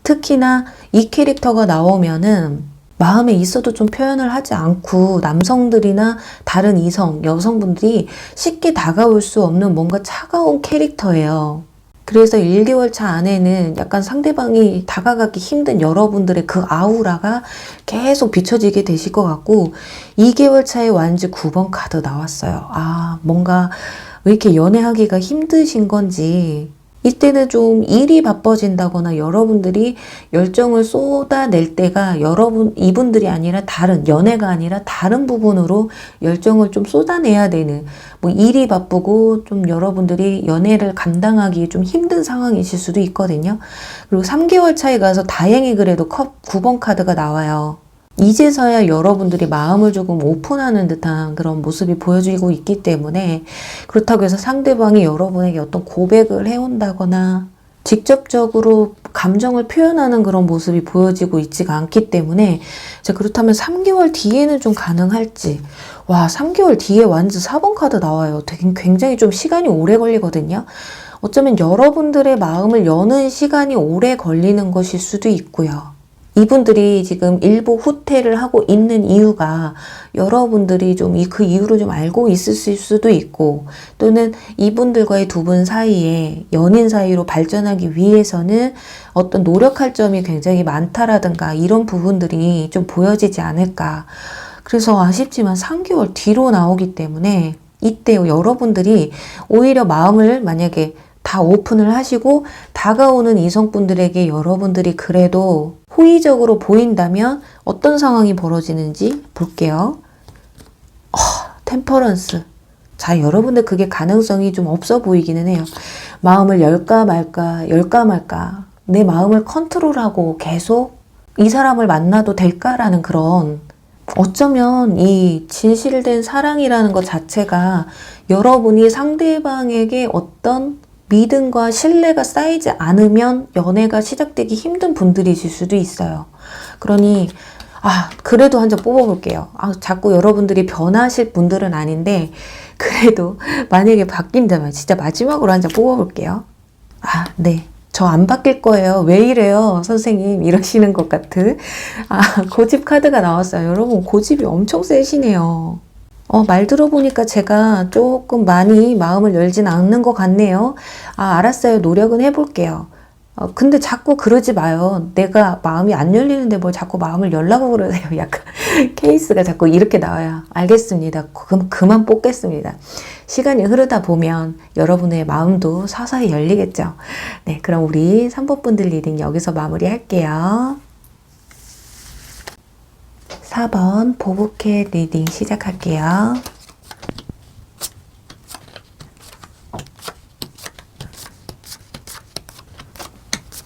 특히나 이 캐릭터가 나오면은 마음에 있어도 좀 표현을 하지 않고 남성들이나 다른 이성, 여성분들이 쉽게 다가올 수 없는 뭔가 차가운 캐릭터예요. 그래서 1개월 차 안에는 약간 상대방이 다가가기 힘든 여러분들의 그 아우라가 계속 비춰지게 되실 것 같고 2개월 차에 완주 9번 카드 나왔어요. 아, 뭔가 왜 이렇게 연애하기가 힘드신 건지 이때는 좀 일이 바빠진다거나 여러분들이 열정을 쏟아낼 때가 이분들이 아니라 연애가 아니라 다른 부분으로 열정을 좀 쏟아내야 되는, 뭐 일이 바쁘고 좀 여러분들이 연애를 감당하기 좀 힘든 상황이실 수도 있거든요. 그리고 3개월 차에 가서 다행히 그래도 9번 카드가 나와요. 이제서야 여러분들이 마음을 조금 오픈하는 듯한 그런 모습이 보여지고 있기 때문에, 그렇다고 해서 상대방이 여러분에게 어떤 고백을 해온다거나 직접적으로 감정을 표현하는 그런 모습이 보여지고 있지가 않기 때문에, 자, 그렇다면 3개월 뒤에는 좀 가능할지. 와, 3개월 뒤에 완전 4번 카드 나와요. 되게 굉장히 좀 시간이 오래 걸리거든요. 어쩌면 여러분들의 마음을 여는 시간이 오래 걸리는 것일 수도 있고요. 이분들이 지금 일부 후퇴를 하고 있는 이유가 여러분들이 좀 그 이유를 좀 알고 있을 수도 있고, 또는 이분들과의 두 분 사이에 연인 사이로 발전하기 위해서는 어떤 노력할 점이 굉장히 많다라든가 이런 부분들이 좀 보여지지 않을까. 그래서 아쉽지만 3개월 뒤로 나오기 때문에 이때 여러분들이 오히려 마음을 만약에 다 오픈을 하시고 다가오는 이성분들에게 여러분들이 그래도 호의적으로 보인다면 어떤 상황이 벌어지는지 볼게요. 템퍼런스. 자, 여러분들 그게 가능성이 좀 없어 보이기는 해요. 마음을 열까 말까, 내 마음을 컨트롤하고 계속 이 사람을 만나도 될까라는 그런, 어쩌면 이 진실된 사랑이라는 것 자체가 여러분이 상대방에게 어떤 믿음과 신뢰가 쌓이지 않으면 연애가 시작되기 힘든 분들이실 수도 있어요. 그러니 그래도 한 장 뽑아볼게요. 자꾸 여러분들이 변하실 분들은 아닌데 그래도 만약에 바뀐다면 진짜 마지막으로 한 장 뽑아볼게요. 네. 저 안 바뀔 거예요. 왜 이래요, 선생님? 이러시는 것 같은. 고집 카드가 나왔어요. 여러분, 고집이 엄청 세시네요. 말 들어보니까 제가 조금 많이 마음을 열진 않는 것 같네요. 알았어요. 노력은 해볼게요. 근데 자꾸 그러지 마요. 내가 마음이 안 열리는데 뭘 자꾸 마음을 열라고 그러세요. 약간 케이스가 자꾸 이렇게 나와요. 알겠습니다. 그럼 그만 뽑겠습니다. 시간이 흐르다 보면 여러분의 마음도 서서히 열리겠죠. 네, 그럼 우리 3번 분들 리딩 여기서 마무리할게요. 4번 보부캣 리딩 시작할게요.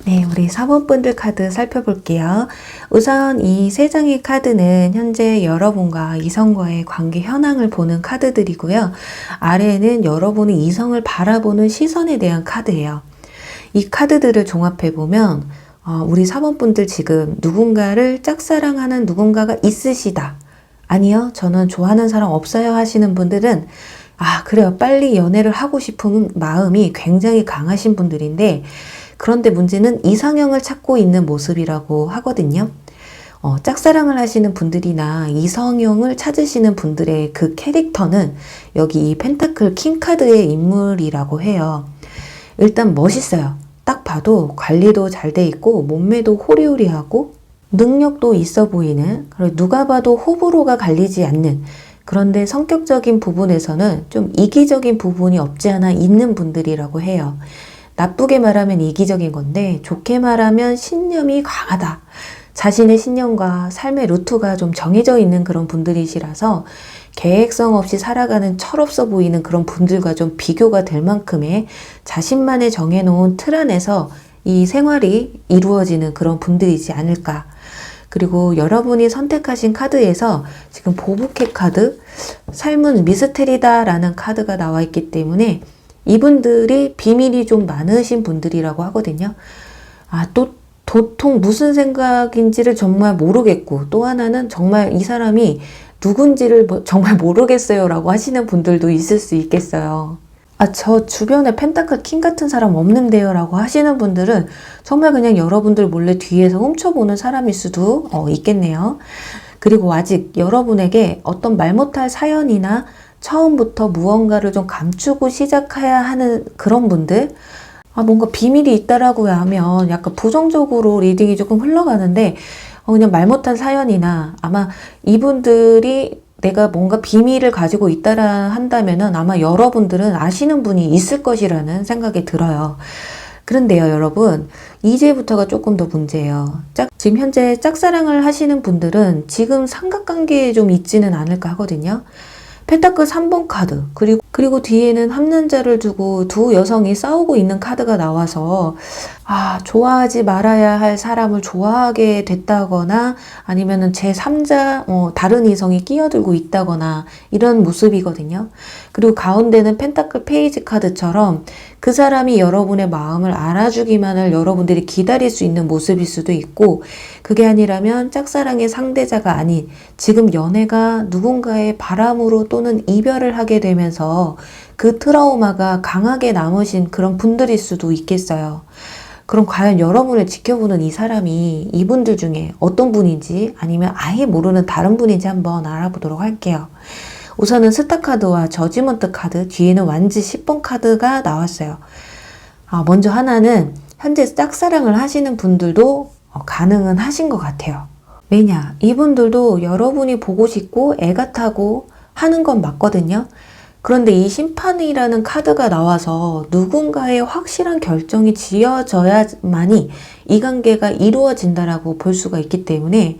네, 우리 4번 분들 카드 살펴볼게요. 우선 이 3장의 카드는 현재 여러분과 이성과의 관계 현황을 보는 카드들이고요. 아래에는 여러분이 이성을 바라보는 시선에 대한 카드예요. 이 카드들을 종합해보면 우리 4번 분들 지금 누군가를 짝사랑하는 누군가가 있으시다. 아니요, 저는 좋아하는 사람 없어요 하시는 분들은 그래요. 빨리 연애를 하고 싶은 마음이 굉장히 강하신 분들인데, 그런데 문제는 이상형을 찾고 있는 모습이라고 하거든요. 짝사랑을 하시는 분들이나 이성형을 찾으시는 분들의 그 캐릭터는 여기 이 펜타클 킹 카드의 인물이라고 해요. 일단 멋있어요. 딱 봐도 관리도 잘 돼 있고 몸매도 호리호리하고 능력도 있어 보이는, 그리고 누가 봐도 호불호가 갈리지 않는, 그런데 성격적인 부분에서는 좀 이기적인 부분이 없지 않아 있는 분들이라고 해요. 나쁘게 말하면 이기적인 건데 좋게 말하면 신념이 강하다. 자신의 신념과 삶의 루트가 좀 정해져 있는 그런 분들이시라서 계획성 없이 살아가는 철없어 보이는 그런 분들과 좀 비교가 될 만큼의 자신만의 정해놓은 틀 안에서 이 생활이 이루어지는 그런 분들이지 않을까. 그리고 여러분이 선택하신 카드에서 지금 보부캣 카드, 삶은 미스테리다 라는 카드가 나와 있기 때문에 이분들이 비밀이 좀 많으신 분들이라고 하거든요. 또 도통 무슨 생각인지를 정말 모르겠고, 또 하나는 정말 이 사람이 누군지를 정말 모르겠어요 라고 하시는 분들도 있을 수 있겠어요. 저 주변에 펜타클 킹 같은 사람 없는데요 라고 하시는 분들은 정말 그냥 여러분들 몰래 뒤에서 훔쳐보는 사람일 수도 있겠네요. 그리고 아직 여러분에게 어떤 말 못할 사연이나 처음부터 무언가를 좀 감추고 시작해야 하는 그런 분들, 뭔가 비밀이 있다라고 하면 약간 부정적으로 리딩이 조금 흘러가는데, 그냥 말 못한 사연이나 아마 이분들이 내가 뭔가 비밀을 가지고 있다라 한다면은 아마 여러분들은 아시는 분이 있을 것이라는 생각이 들어요. 그런데요, 여러분, 이제부터가 조금 더 문제예요. 지금 현재 짝사랑을 하시는 분들은 지금 삼각관계에 좀 있지는 않을까 하거든요. 펜타클 3번 카드, 그리고 뒤에는 한 남자를 두고 두 여성이 싸우고 있는 카드가 나와서 좋아하지 말아야 할 사람을 좋아하게 됐다거나 아니면은 제3자 다른 이성이 끼어들고 있다거나 이런 모습이거든요. 그리고 가운데는 펜타클 페이지 카드처럼 그 사람이 여러분의 마음을 알아주기만을 여러분들이 기다릴 수 있는 모습일 수도 있고, 그게 아니라면 짝사랑의 상대자가 아닌 지금 연애가 누군가의 바람으로 또는 이별을 하게 되면서 그 트라우마가 강하게 남으신 그런 분들일 수도 있겠어요. 그럼 과연 여러분을 지켜보는 이 사람이 이분들 중에 어떤 분인지 아니면 아예 모르는 다른 분인지 한번 알아보도록 할게요. 우선은 스타 카드와 저지먼트 카드, 뒤에는 완지 10번 카드가 나왔어요. 먼저 하나는 현재 짝사랑을 하시는 분들도 가능은 하신 것 같아요. 왜냐? 이분들도 여러분이 보고 싶고 애가 타고 하는 건 맞거든요. 그런데 이 심판이라는 카드가 나와서 누군가의 확실한 결정이 지어져야만이 이 관계가 이루어진다라고 볼 수가 있기 때문에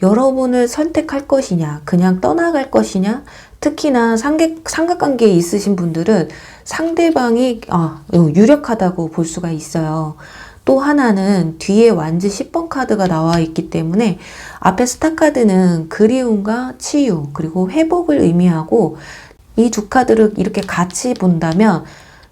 여러분을 선택할 것이냐, 그냥 떠나갈 것이냐, 특히나 삼각관계에 있으신 분들은 상대방이 유력하다고 볼 수가 있어요. 또 하나는 뒤에 완지 10번 카드가 나와 있기 때문에 앞에 스타 카드는 그리움과 치유, 그리고 회복을 의미하고, 이 두 카드를 이렇게 같이 본다면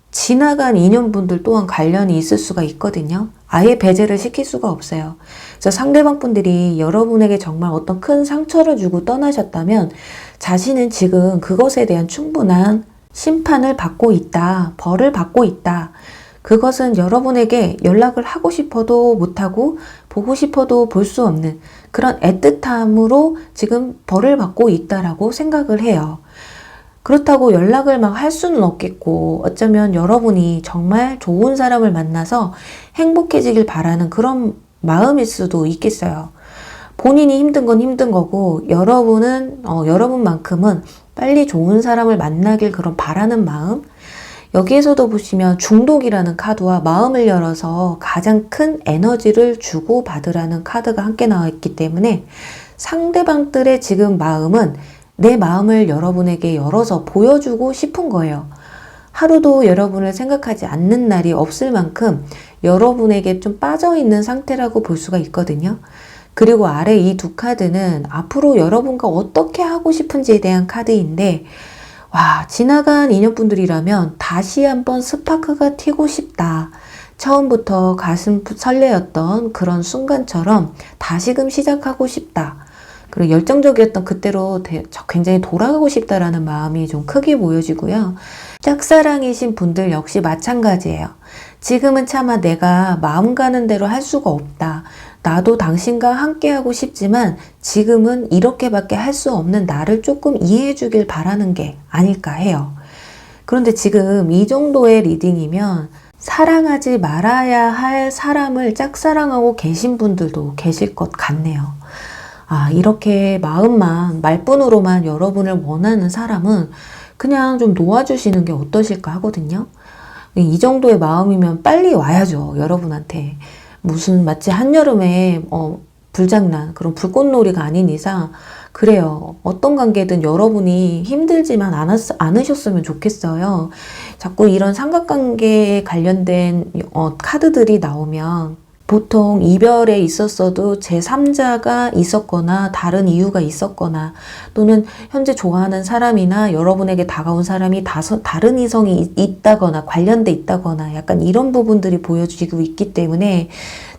지나간 인연분들 또한 관련이 있을 수가 있거든요. 아예 배제를 시킬 수가 없어요. 그래서 상대방 분들이 여러분에게 정말 어떤 큰 상처를 주고 떠나셨다면 자신은 지금 그것에 대한 충분한 심판을 받고 있다, 벌을 받고 있다. 그것은 여러분에게 연락을 하고 싶어도 못하고 보고 싶어도 볼 수 없는 그런 애틋함으로 지금 벌을 받고 있다라고 생각을 해요. 그렇다고 연락을 막 할 수는 없겠고, 어쩌면 여러분이 정말 좋은 사람을 만나서 행복해지길 바라는 그런 마음일 수도 있겠어요. 본인이 힘든 건 힘든 거고, 여러분은 여러분만큼은 빨리 좋은 사람을 만나길 그런 바라는 마음. 여기에서도 보시면 중독이라는 카드와 마음을 열어서 가장 큰 에너지를 주고 받으라는 카드가 함께 나와 있기 때문에 상대방들의 지금 마음은 내 마음을 여러분에게 열어서 보여주고 싶은 거예요. 하루도 여러분을 생각하지 않는 날이 없을 만큼 여러분에게 좀 빠져있는 상태라고 볼 수가 있거든요. 그리고 아래 이 두 카드는 앞으로 여러분과 어떻게 하고 싶은지에 대한 카드인데, 지나간 인연분들이라면 다시 한번 스파크가 튀고 싶다. 처음부터 가슴 설레었던 그런 순간처럼 다시금 시작하고 싶다. 그리고 열정적이었던 그때로 굉장히 돌아가고 싶다라는 마음이 좀 크게 보여지고요. 짝사랑이신 분들 역시 마찬가지예요. 지금은 차마 내가 마음 가는 대로 할 수가 없다. 나도 당신과 함께하고 싶지만 지금은 이렇게밖에 할 수 없는 나를 조금 이해해 주길 바라는 게 아닐까 해요. 그런데 지금 이 정도의 리딩이면 사랑하지 말아야 할 사람을 짝사랑하고 계신 분들도 계실 것 같네요. 이렇게 마음만, 말뿐으로만 여러분을 원하는 사람은 그냥 좀 놓아주시는 게 어떠실까 하거든요. 이 정도의 마음이면 빨리 와야죠, 여러분한테. 무슨 마치 한여름에 불장난, 그런 불꽃놀이가 아닌 이상 그래요. 어떤 관계든 여러분이 힘들지만 않으셨으면 좋겠어요. 자꾸 이런 삼각관계에 관련된 카드들이 나오면 보통 이별에 있었어도 제3자가 있었거나 다른 이유가 있었거나 또는 현재 좋아하는 사람이나 여러분에게 다가온 사람이 다른 이성이 있다거나 관련돼 있다거나 약간 이런 부분들이 보여지고 있기 때문에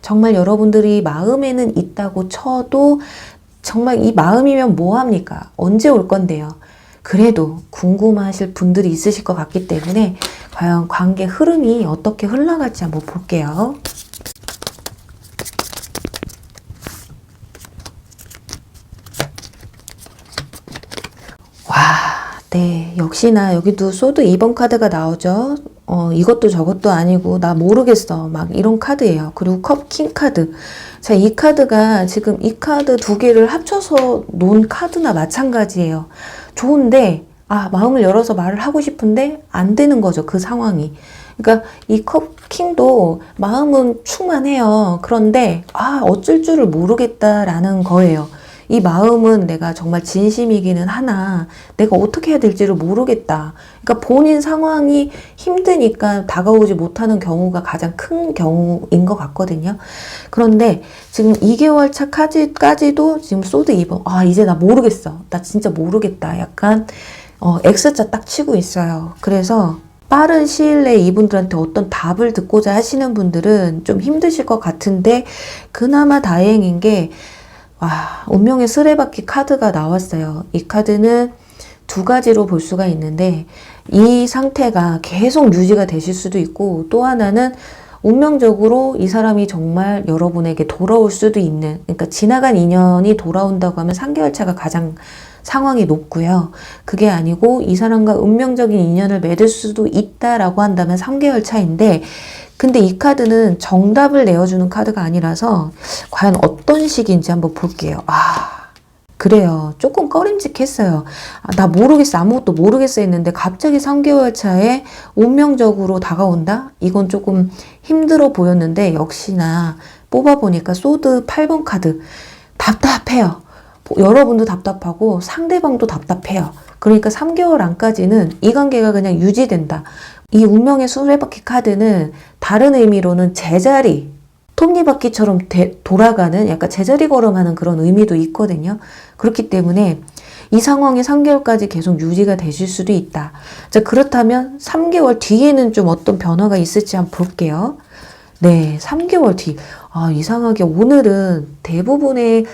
정말 여러분들이 마음에는 있다고 쳐도 정말 이 마음이면 뭐합니까? 언제 올 건데요? 그래도 궁금하실 분들이 있으실 것 같기 때문에 과연 관계 흐름이 어떻게 흘러갈지 한번 볼게요. 와, 네. 역시나 여기도 소드 2번 카드가 나오죠. 이것도 저것도 아니고 나 모르겠어. 막 이런 카드예요. 그리고 컵 킹 카드. 자, 이 카드가 지금 이 카드 두 개를 합쳐서 놓은 카드나 마찬가지예요. 좋은데 마음을 열어서 말을 하고 싶은데 안 되는 거죠. 그 상황이. 그러니까 이 컵 킹도 마음은 충만해요. 그런데 어쩔 줄을 모르겠다라는 거예요. 이 마음은 내가 정말 진심이기는 하나 내가 어떻게 해야 될지를 모르겠다. 그러니까 본인 상황이 힘드니까 다가오지 못하는 경우가 가장 큰 경우인 것 같거든요. 그런데 지금 2개월 차까지도 지금 소드 2번 이제 나 모르겠어. 나 진짜 모르겠다. 약간 X자 딱 치고 있어요. 그래서 빠른 시일 내에 이분들한테 어떤 답을 듣고자 하시는 분들은 좀 힘드실 것 같은데 그나마 다행인 게 운명의 수레바퀴 카드가 나왔어요. 이 카드는 두 가지로 볼 수가 있는데 이 상태가 계속 유지가 되실 수도 있고 또 하나는 운명적으로 이 사람이 정말 여러분에게 돌아올 수도 있는 그러니까 지나간 인연이 돌아온다고 하면 3개월 차가 가장 상황이 높고요. 그게 아니고 이 사람과 운명적인 인연을 맺을 수도 있다라고 한다면 3개월 차인데 근데 이 카드는 정답을 내어주는 카드가 아니라서 과연 어떤 식인지 한번 볼게요. 그래요. 조금 꺼림직했어요. 나 모르겠어. 아무것도 모르겠어 했는데 갑자기 3개월 차에 운명적으로 다가온다? 이건 조금 힘들어 보였는데 역시나 뽑아보니까 소드 8번 카드. 답답해요. 여러분도 답답하고 상대방도 답답해요. 그러니까 3개월 안까지는 이 관계가 그냥 유지된다. 이 운명의 수레바퀴 카드는 다른 의미로는 제자리, 톱니바퀴처럼 돌아가는 약간 제자리 걸음하는 그런 의미도 있거든요. 그렇기 때문에 이 상황이 3개월까지 계속 유지가 되실 수도 있다. 자, 그렇다면 3개월 뒤에는 좀 어떤 변화가 있을지 한번 볼게요. 네, 3개월 뒤. 이상하게 오늘은 대부분의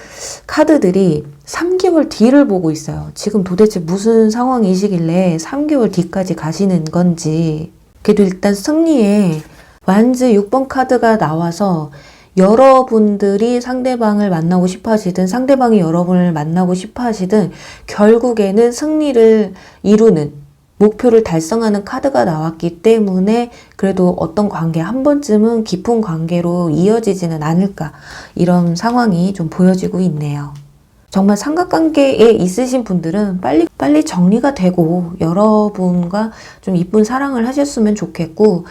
카드들이 3개월 뒤를 보고 있어요. 지금 도대체 무슨 상황이시길래 3개월 뒤까지 가시는 건지. 그래도 일단 승리에 완즈 6번 카드가 나와서 여러분들이 상대방을 만나고 싶어 하시든 상대방이 여러분을 만나고 싶어 하시든 결국에는 승리를 이루는 목표를 달성하는 카드가 나왔기 때문에 그래도 어떤 관계 한 번쯤은 깊은 관계로 이어지지는 않을까 이런 상황이 좀 보여지고 있네요. 정말 삼각관계에 있으신 분들은 빨리 정리가 되고 여러분과 좀 이쁜 사랑을 하셨으면 좋겠고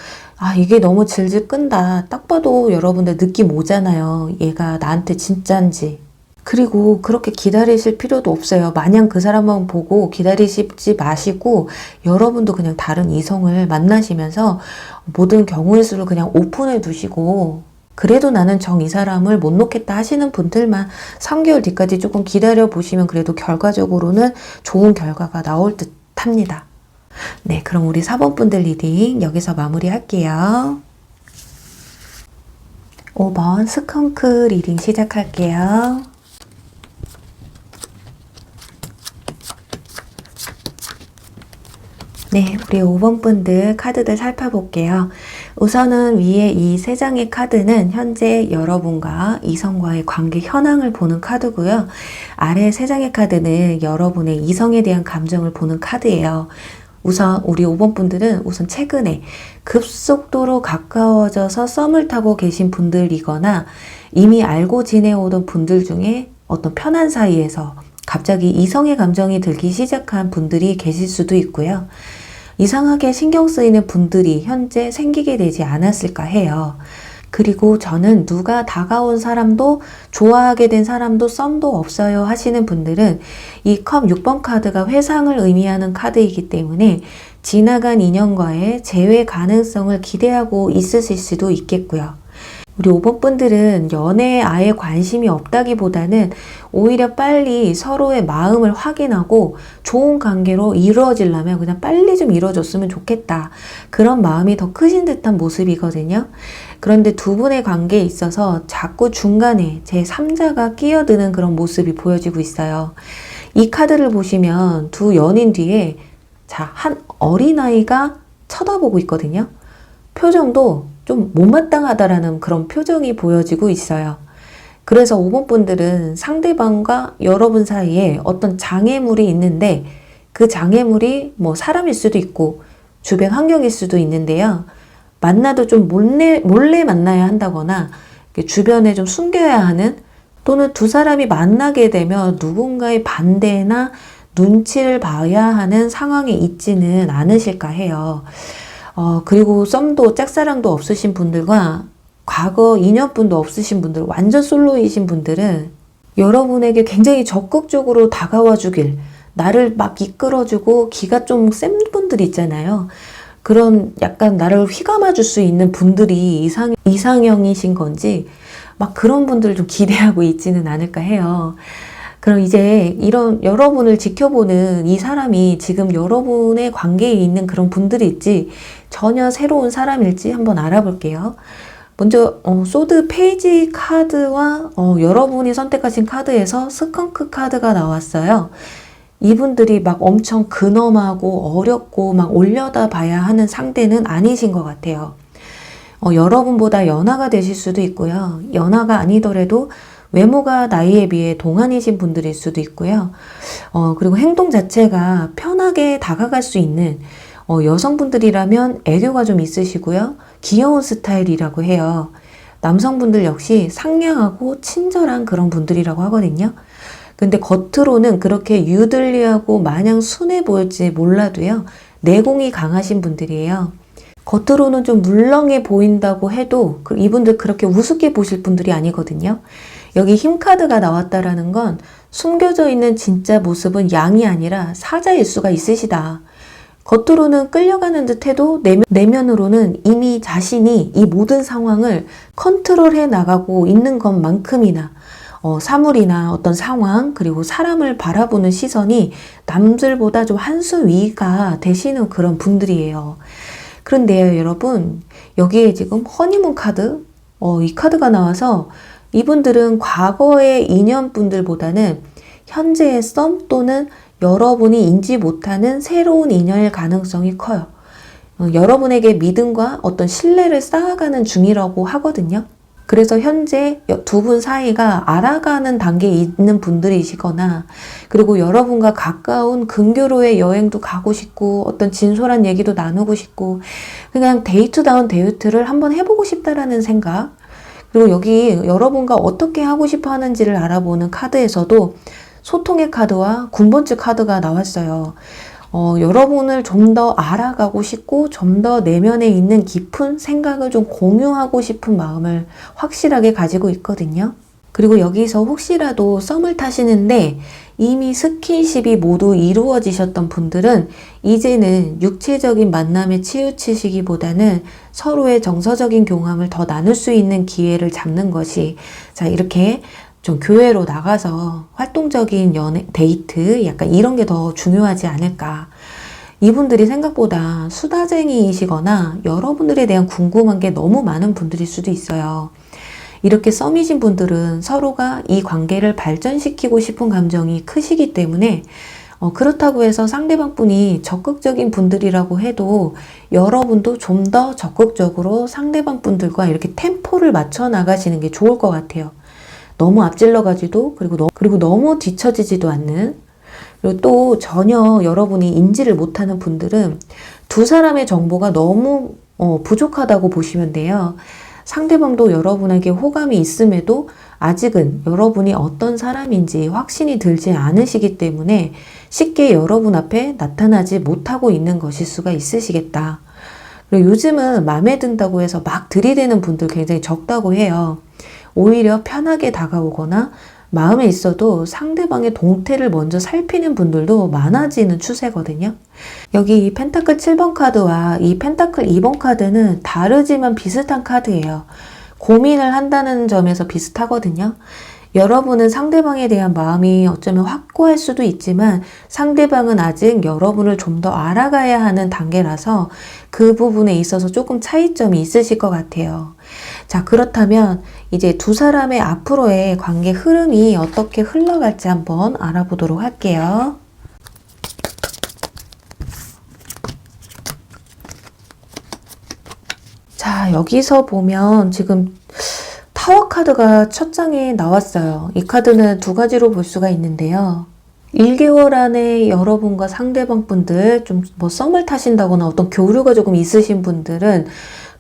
이게 너무 질질 끈다. 딱 봐도 여러분들 느낌 오잖아요. 얘가 나한테 진짠지. 그리고 그렇게 기다리실 필요도 없어요. 마냥 그 사람만 보고 기다리시지 마시고 여러분도 그냥 다른 이성을 만나시면서 모든 경우의 수를 그냥 오픈해 두시고 그래도 나는 이 사람을 못 놓겠다 하시는 분들만 3개월 뒤까지 조금 기다려 보시면 그래도 결과적으로는 좋은 결과가 나올 듯 합니다. 네, 그럼 우리 4번 분들 리딩 여기서 마무리 할게요. 5번 스컹크 리딩 시작할게요. 네, 우리 5번 분들 카드들 살펴볼게요. 우선은 위에 이 3장의 카드는 현재 여러분과 이성과의 관계 현황을 보는 카드고요. 아래 3장의 카드는 여러분의 이성에 대한 감정을 보는 카드예요. 우선 우리 5번 분들은 우선 최근에 급속도로 가까워져서 썸을 타고 계신 분들이거나 이미 알고 지내오던 분들 중에 어떤 편한 사이에서 갑자기 이성의 감정이 들기 시작한 분들이 계실 수도 있고요. 이상하게 신경 쓰이는 분들이 현재 생기게 되지 않았을까 해요. 그리고 저는 누가 다가온 사람도 좋아하게 된 사람도 썸도 없어요 하시는 분들은 이 컵 6번 카드가 회상을 의미하는 카드이기 때문에 지나간 인연과의 재회 가능성을 기대하고 있으실 수도 있겠고요. 우리 5번 분들은 연애에 아예 관심이 없다기보다는 오히려 빨리 서로의 마음을 확인하고 좋은 관계로 이루어지려면 그냥 빨리 좀 이루어졌으면 좋겠다. 그런 마음이 더 크신 듯한 모습이거든요. 그런데 두 분의 관계에 있어서 자꾸 중간에 제3자가 끼어드는 그런 모습이 보여지고 있어요. 이 카드를 보시면 두 연인 뒤에 한 어린아이가 쳐다보고 있거든요. 표정도 좀 못마땅하다라는 그런 표정이 보여지고 있어요. 그래서 5번 분들은 상대방과 여러분 사이에 어떤 장애물이 있는데 그 장애물이 뭐 사람일 수도 있고 주변 환경일 수도 있는데요. 만나도 좀 몰래 만나야 한다거나 주변에 좀 숨겨야 하는 또는 두 사람이 만나게 되면 누군가의 반대나 눈치를 봐야 하는 상황에 있지는 않으실까 해요. 그리고 썸도 짝사랑도 없으신 분들과 과거 인연분도 없으신 분들, 완전 솔로이신 분들은 여러분에게 굉장히 적극적으로 다가와 주길, 나를 막 이끌어주고 기가 좀 센 분들 있잖아요. 그런 약간 나를 휘감아 줄 수 있는 분들이 이상형이신 건지 막 그런 분들을 좀 기대하고 있지는 않을까 해요. 그럼 이제 이런 여러분을 지켜보는 이 사람이 지금 여러분의 관계에 있는 그런 분들일지 전혀 새로운 사람일지 한번 알아볼게요. 먼저 소드 페이지 카드와 여러분이 선택하신 카드에서 스컹크 카드가 나왔어요. 이분들이 막 엄청 근엄하고 어렵고 막 올려다 봐야 하는 상대는 아니신 것 같아요. 여러분보다 연하가 되실 수도 있고요. 연하가 아니더라도 외모가 나이에 비해 동안이신 분들일 수도 있고요. 그리고 행동 자체가 편하게 다가갈 수 있는 여성분들이라면 애교가 좀 있으시고요. 귀여운 스타일이라고 해요. 남성분들 역시 상냥하고 친절한 그런 분들이라고 하거든요. 근데 겉으로는 그렇게 유들리하고 마냥 순해 보일지 몰라도요. 내공이 강하신 분들이에요. 겉으로는 좀 물렁해 보인다고 해도 이분들 그렇게 우습게 보실 분들이 아니거든요. 여기 힘 카드가 나왔다라는 건 숨겨져 있는 진짜 모습은 양이 아니라 사자일 수가 있으시다. 겉으로는 끌려가는 듯 해도 내면으로는 이미 자신이 이 모든 상황을 컨트롤해 나가고 있는 것만큼이나 사물이나 어떤 상황 그리고 사람을 바라보는 시선이 남들보다 좀 한 수 위가 되시는 그런 분들이에요. 그런데요, 여러분, 여기에 지금 허니문 카드, 이 카드가 나와서 이분들은 과거의 인연분들보다는 현재의 썸 또는 여러분이 인지 못하는 새로운 인연일 가능성이 커요. 여러분에게 믿음과 어떤 신뢰를 쌓아가는 중이라고 하거든요. 그래서 현재 두 분 사이가 알아가는 단계에 있는 분들이시거나 그리고 여러분과 가까운 근교로의 여행도 가고 싶고 어떤 진솔한 얘기도 나누고 싶고 그냥 데이트다운 데이트를 한번 해보고 싶다라는 생각 그리고 여기 여러분과 어떻게 하고 싶어 하는지를 알아보는 카드에서도 소통의 카드와 군번츠 카드가 나왔어요. 여러분을 좀 더 알아가고 싶고 좀 더 내면에 있는 깊은 생각을 좀 공유하고 싶은 마음을 확실하게 가지고 있거든요. 그리고 여기서 혹시라도 썸을 타시는데 이미 스킨십이 모두 이루어지셨던 분들은 이제는 육체적인 만남에 치우치시기보다는 서로의 정서적인 교감을 더 나눌 수 있는 기회를 잡는 것이 이렇게 좀 교회로 나가서 활동적인 데이트 약간 이런 게 더 중요하지 않을까. 이분들이 생각보다 수다쟁이이시거나 여러분들에 대한 궁금한 게 너무 많은 분들일 수도 있어요. 이렇게 썸이신 분들은 서로가 이 관계를 발전시키고 싶은 감정이 크시기 때문에 그렇다고 해서 상대방 분이 적극적인 분들이라고 해도 여러분도 좀 더 적극적으로 상대방 분들과 이렇게 템포를 맞춰 나가시는 게 좋을 것 같아요. 너무 앞질러가지도 그리고 너무 뒤처지지도 않는 그리고 또 전혀 여러분이 인지를 못하는 분들은 두 사람의 정보가 너무 부족하다고 보시면 돼요. 상대방도 여러분에게 호감이 있음에도 아직은 여러분이 어떤 사람인지 확신이 들지 않으시기 때문에 쉽게 여러분 앞에 나타나지 못하고 있는 것일 수가 있으시겠다. 그리고 요즘은 마음에 든다고 해서 막 들이대는 분들 굉장히 적다고 해요. 오히려 편하게 다가오거나 마음에 있어도 상대방의 동태를 먼저 살피는 분들도 많아지는 추세거든요. 여기 이 펜타클 7번 카드와 이 펜타클 2번 카드는 다르지만 비슷한 카드예요. 고민을 한다는 점에서 비슷하거든요. 여러분은 상대방에 대한 마음이 어쩌면 확고할 수도 있지만 상대방은 아직 여러분을 좀 더 알아가야 하는 단계라서 그 부분에 있어서 조금 차이점이 있으실 것 같아요. 자, 그렇다면 이제 두 사람의 앞으로의 관계 흐름이 어떻게 흘러갈지 한번 알아보도록 할게요. 자, 여기서 보면 지금 타워 카드가 첫 장에 나왔어요. 이 카드는 두 가지로 볼 수가 있는데요. 1개월 안에 여러분과 상대방 분들 좀 뭐 썸을 타신다거나 어떤 교류가 조금 있으신 분들은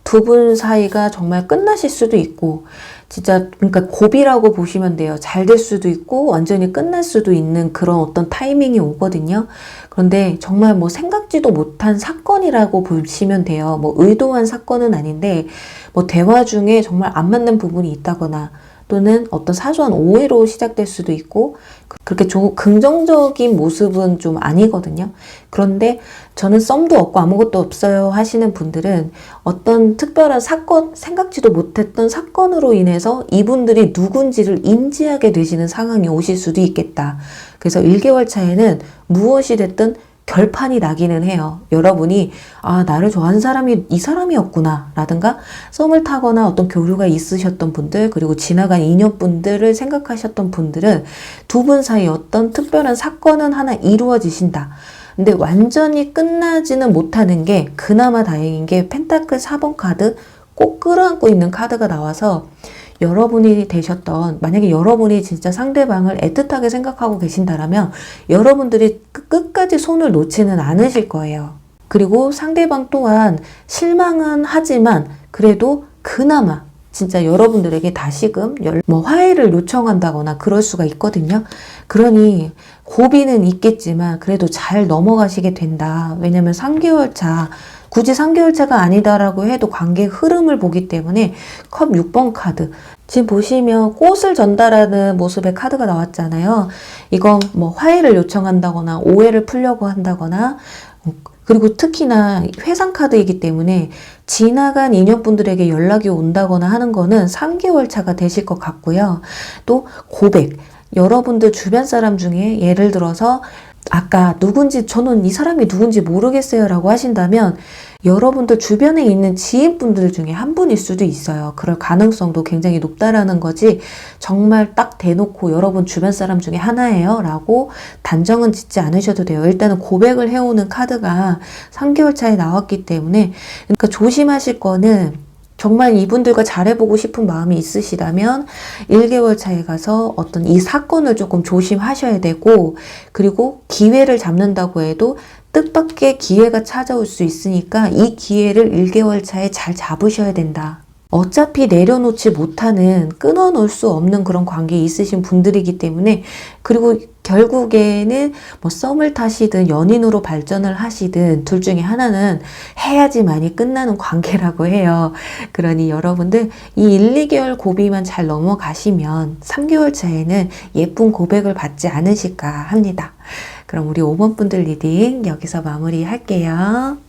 두 분 사이가 정말 끝나실 수도 있고 진짜 그러니까 고비라고 보시면 돼요. 잘 될 수도 있고 완전히 끝날 수도 있는 그런 어떤 타이밍이 오거든요. 그런데 정말 뭐 생각지도 못한 사건이라고 보시면 돼요. 뭐 의도한 사건은 아닌데 뭐 대화 중에 정말 안 맞는 부분이 있다거나 또는 어떤 사소한 오해로 시작될 수도 있고 그렇게 좀 긍정적인 모습은 좀 아니거든요. 그런데 저는 썸도 없고 아무것도 없어요 하시는 분들은 어떤 특별한 사건, 생각지도 못했던 사건으로 인해서 이분들이 누군지를 인지하게 되시는 상황이 오실 수도 있겠다. 그래서 1개월 차에는 무엇이 됐든 결판이 나기는 해요. 여러분이 아, 나를 좋아하는 사람이 이 사람이었구나 라든가 썸을 타거나 어떤 교류가 있으셨던 분들 그리고 지나간 인연분들을 생각하셨던 분들은 두 분 사이 어떤 특별한 사건은 하나 이루어지신다. 근데 완전히 끝나지는 못하는 게 그나마 다행인 게 펜타클 4번 카드 꼭 끌어안고 있는 카드가 나와서 여러분이 되셨던 만약에 여러분이 진짜 상대방을 애틋하게 생각하고 계신다라면 여러분들이 끝까지 손을 놓지는 않으실 거예요. 그리고 상대방 또한 실망은 하지만 그래도 그나마 진짜 여러분들에게 다시금 뭐 화해를 요청한다거나 그럴 수가 있거든요. 그러니 고비는 있겠지만 그래도 잘 넘어가시게 된다. 왜냐면 3개월 차 굳이 3개월 차가 아니다라고 해도 관계 흐름을 보기 때문에 컵 6번 카드 지금 보시면 꽃을 전달하는 모습의 카드가 나왔잖아요. 이건 뭐 화해를 요청한다거나 오해를 풀려고 한다거나 그리고 특히나 회상 카드이기 때문에 지나간 인연분들에게 연락이 온다거나 하는 거는 3개월 차가 되실 것 같고요. 또 고백, 여러분들 주변 사람 중에 예를 들어서 아까 누군지 저는 이 사람이 누군지 모르겠어요 라고 하신다면 여러분들 주변에 있는 지인분들 중에 한 분일 수도 있어요. 그럴 가능성도 굉장히 높다라는 거지 정말 딱 대놓고 여러분 주변 사람 중에 하나예요 라고 단정은 짓지 않으셔도 돼요. 일단은 고백을 해오는 카드가 3개월 차에 나왔기 때문에 그러니까 조심하실 거는 정말 이분들과 잘해보고 싶은 마음이 있으시다면 1개월 차에 가서 어떤 이 사건을 조금 조심하셔야 되고 그리고 기회를 잡는다고 해도 뜻밖의 기회가 찾아올 수 있으니까 이 기회를 1개월 차에 잘 잡으셔야 된다. 어차피 내려놓지 못하는 끊어놓을 수 없는 그런 관계에 있으신 분들이기 때문에 그리고 결국에는 뭐 썸을 타시든 연인으로 발전을 하시든 둘 중에 하나는 해야지만이 끝나는 관계라고 해요. 그러니 여러분들 이 1, 2개월 고비만 잘 넘어가시면 3개월 차에는 예쁜 고백을 받지 않으실까 합니다. 그럼 우리 5번 분들 리딩 여기서 마무리할게요.